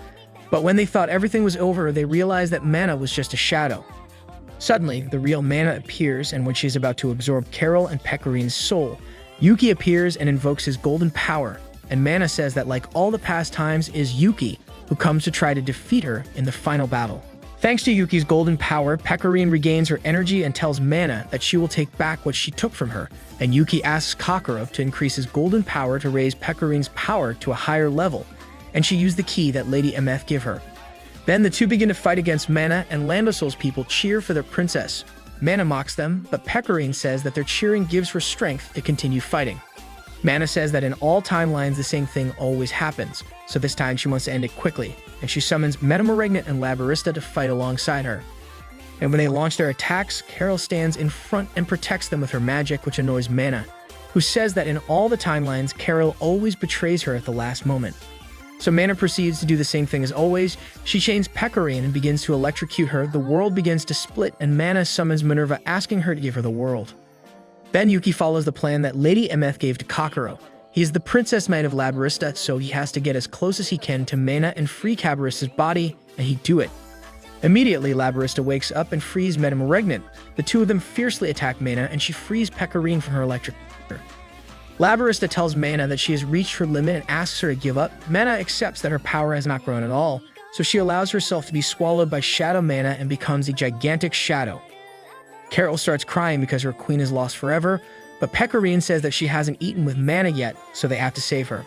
But when they thought everything was over, they realized that Mana was just a shadow. Suddenly, the real Mana appears, and when she is about to absorb Carol and Pecorine's soul, Yuki appears and invokes his golden power, and Mana says that like all the past times, it is Yuki who comes to try to defeat her in the final battle. Thanks to Yuki's golden power, Pecorine regains her energy and tells Mana that she will take back what she took from her, and Yuki asks Kokoro to increase his golden power to raise Pecorine's power to a higher level, and she used the key that Lady Ameth gave her. Then the two begin to fight against Mana, and Landosol's people cheer for their princess. Mana mocks them, but Pecorine says that their cheering gives her strength to continue fighting. Mana says that in all timelines the same thing always happens, so this time she wants to end it quickly, and she summons Madame Regnant and Labarista to fight alongside her. And when they launch their attacks, Carol stands in front and protects them with her magic, which annoys Mana, who says that in all the timelines, Carol always betrays her at the last moment. So Mana proceeds to do the same thing as always. She chains Pecorine and begins to electrocute her. The world begins to split, and Mana summons Minerva, asking her to give her the world. Then Yuki follows the plan that Lady Ameth gave to Kokoro. He is the Princess Knight of Labarista, so he has to get as close as he can to Mana and free Cabarista's body, and he do it. Immediately, Labarista wakes up and frees Madame Regnant. The two of them fiercely attack Mana, and she frees Pecorine from her electric. Labarista tells Mana that she has reached her limit and asks her to give up. Mana accepts that her power has not grown at all, so she allows herself to be swallowed by Shadow Mana and becomes a gigantic shadow. Carol starts crying because her queen is lost forever, but Pecorine says that she hasn't eaten with Mana yet, so they have to save her.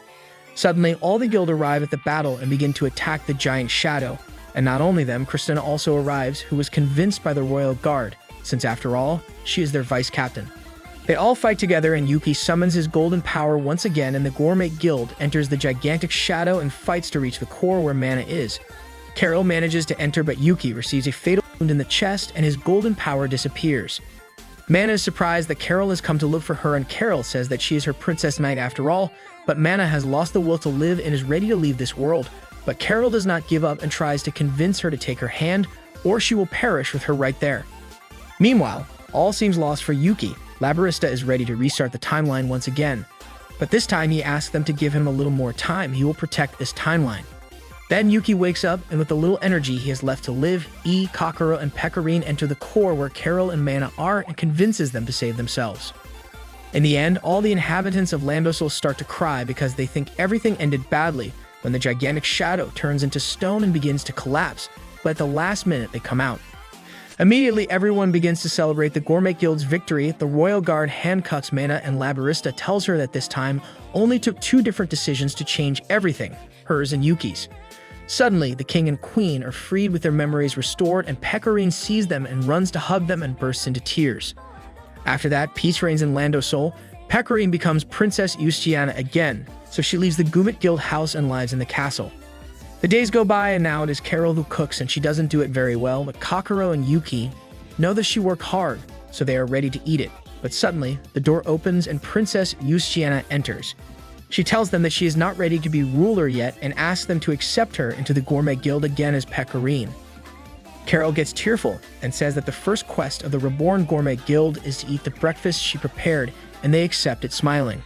Suddenly, all the guild arrive at the battle and begin to attack the giant shadow. And not only them, Christina also arrives, who was convinced by the royal guard, since after all, she is their vice captain. They all fight together and Yuki summons his golden power once again and the Gourmet Guild enters the gigantic shadow and fights to reach the core where Mana is. Carol manages to enter but Yuki receives a fatal wound in the chest and his golden power disappears. Mana is surprised that Carol has come to look for her and Carol says that she is her princess knight after all, but Mana has lost the will to live and is ready to leave this world. But Carol does not give up and tries to convince her to take her hand or she will perish with her right there. Meanwhile, all seems lost for Yuki. Labarista is ready to restart the timeline once again, but this time he asks them to give him a little more time. He will protect this timeline. Then Yuki wakes up, and with the little energy he has left to live, Kokoro and Pecorine enter the core where Carol and Mana are and convinces them to save themselves. In the end, all the inhabitants of Landosol start to cry because they think everything ended badly when the gigantic shadow turns into stone and begins to collapse, but at the last minute they come out. Immediately, everyone begins to celebrate the Gourmet Guild's victory. The Royal Guard handcuffs Mana and Labarista tells her that this time only took 2 different decisions to change everything, hers and Yuki's. Suddenly, the king and queen are freed with their memories restored and Pecorine sees them and runs to hug them and bursts into tears. After that, peace reigns in Landosol. Pecorine becomes Princess Euciana again, so she leaves the Gourmet Guild house and lives in the castle. The days go by and now it is Carol who cooks and she doesn't do it very well, but Kokoro and Yuki know that she worked hard, so they are ready to eat it. But suddenly, the door opens and Princess Euciana enters. She tells them that she is not ready to be ruler yet and asks them to accept her into the Gourmet Guild again as Pecorine. Carol gets tearful and says that the first quest of the reborn Gourmet Guild is to eat the breakfast she prepared, and they accept it smiling.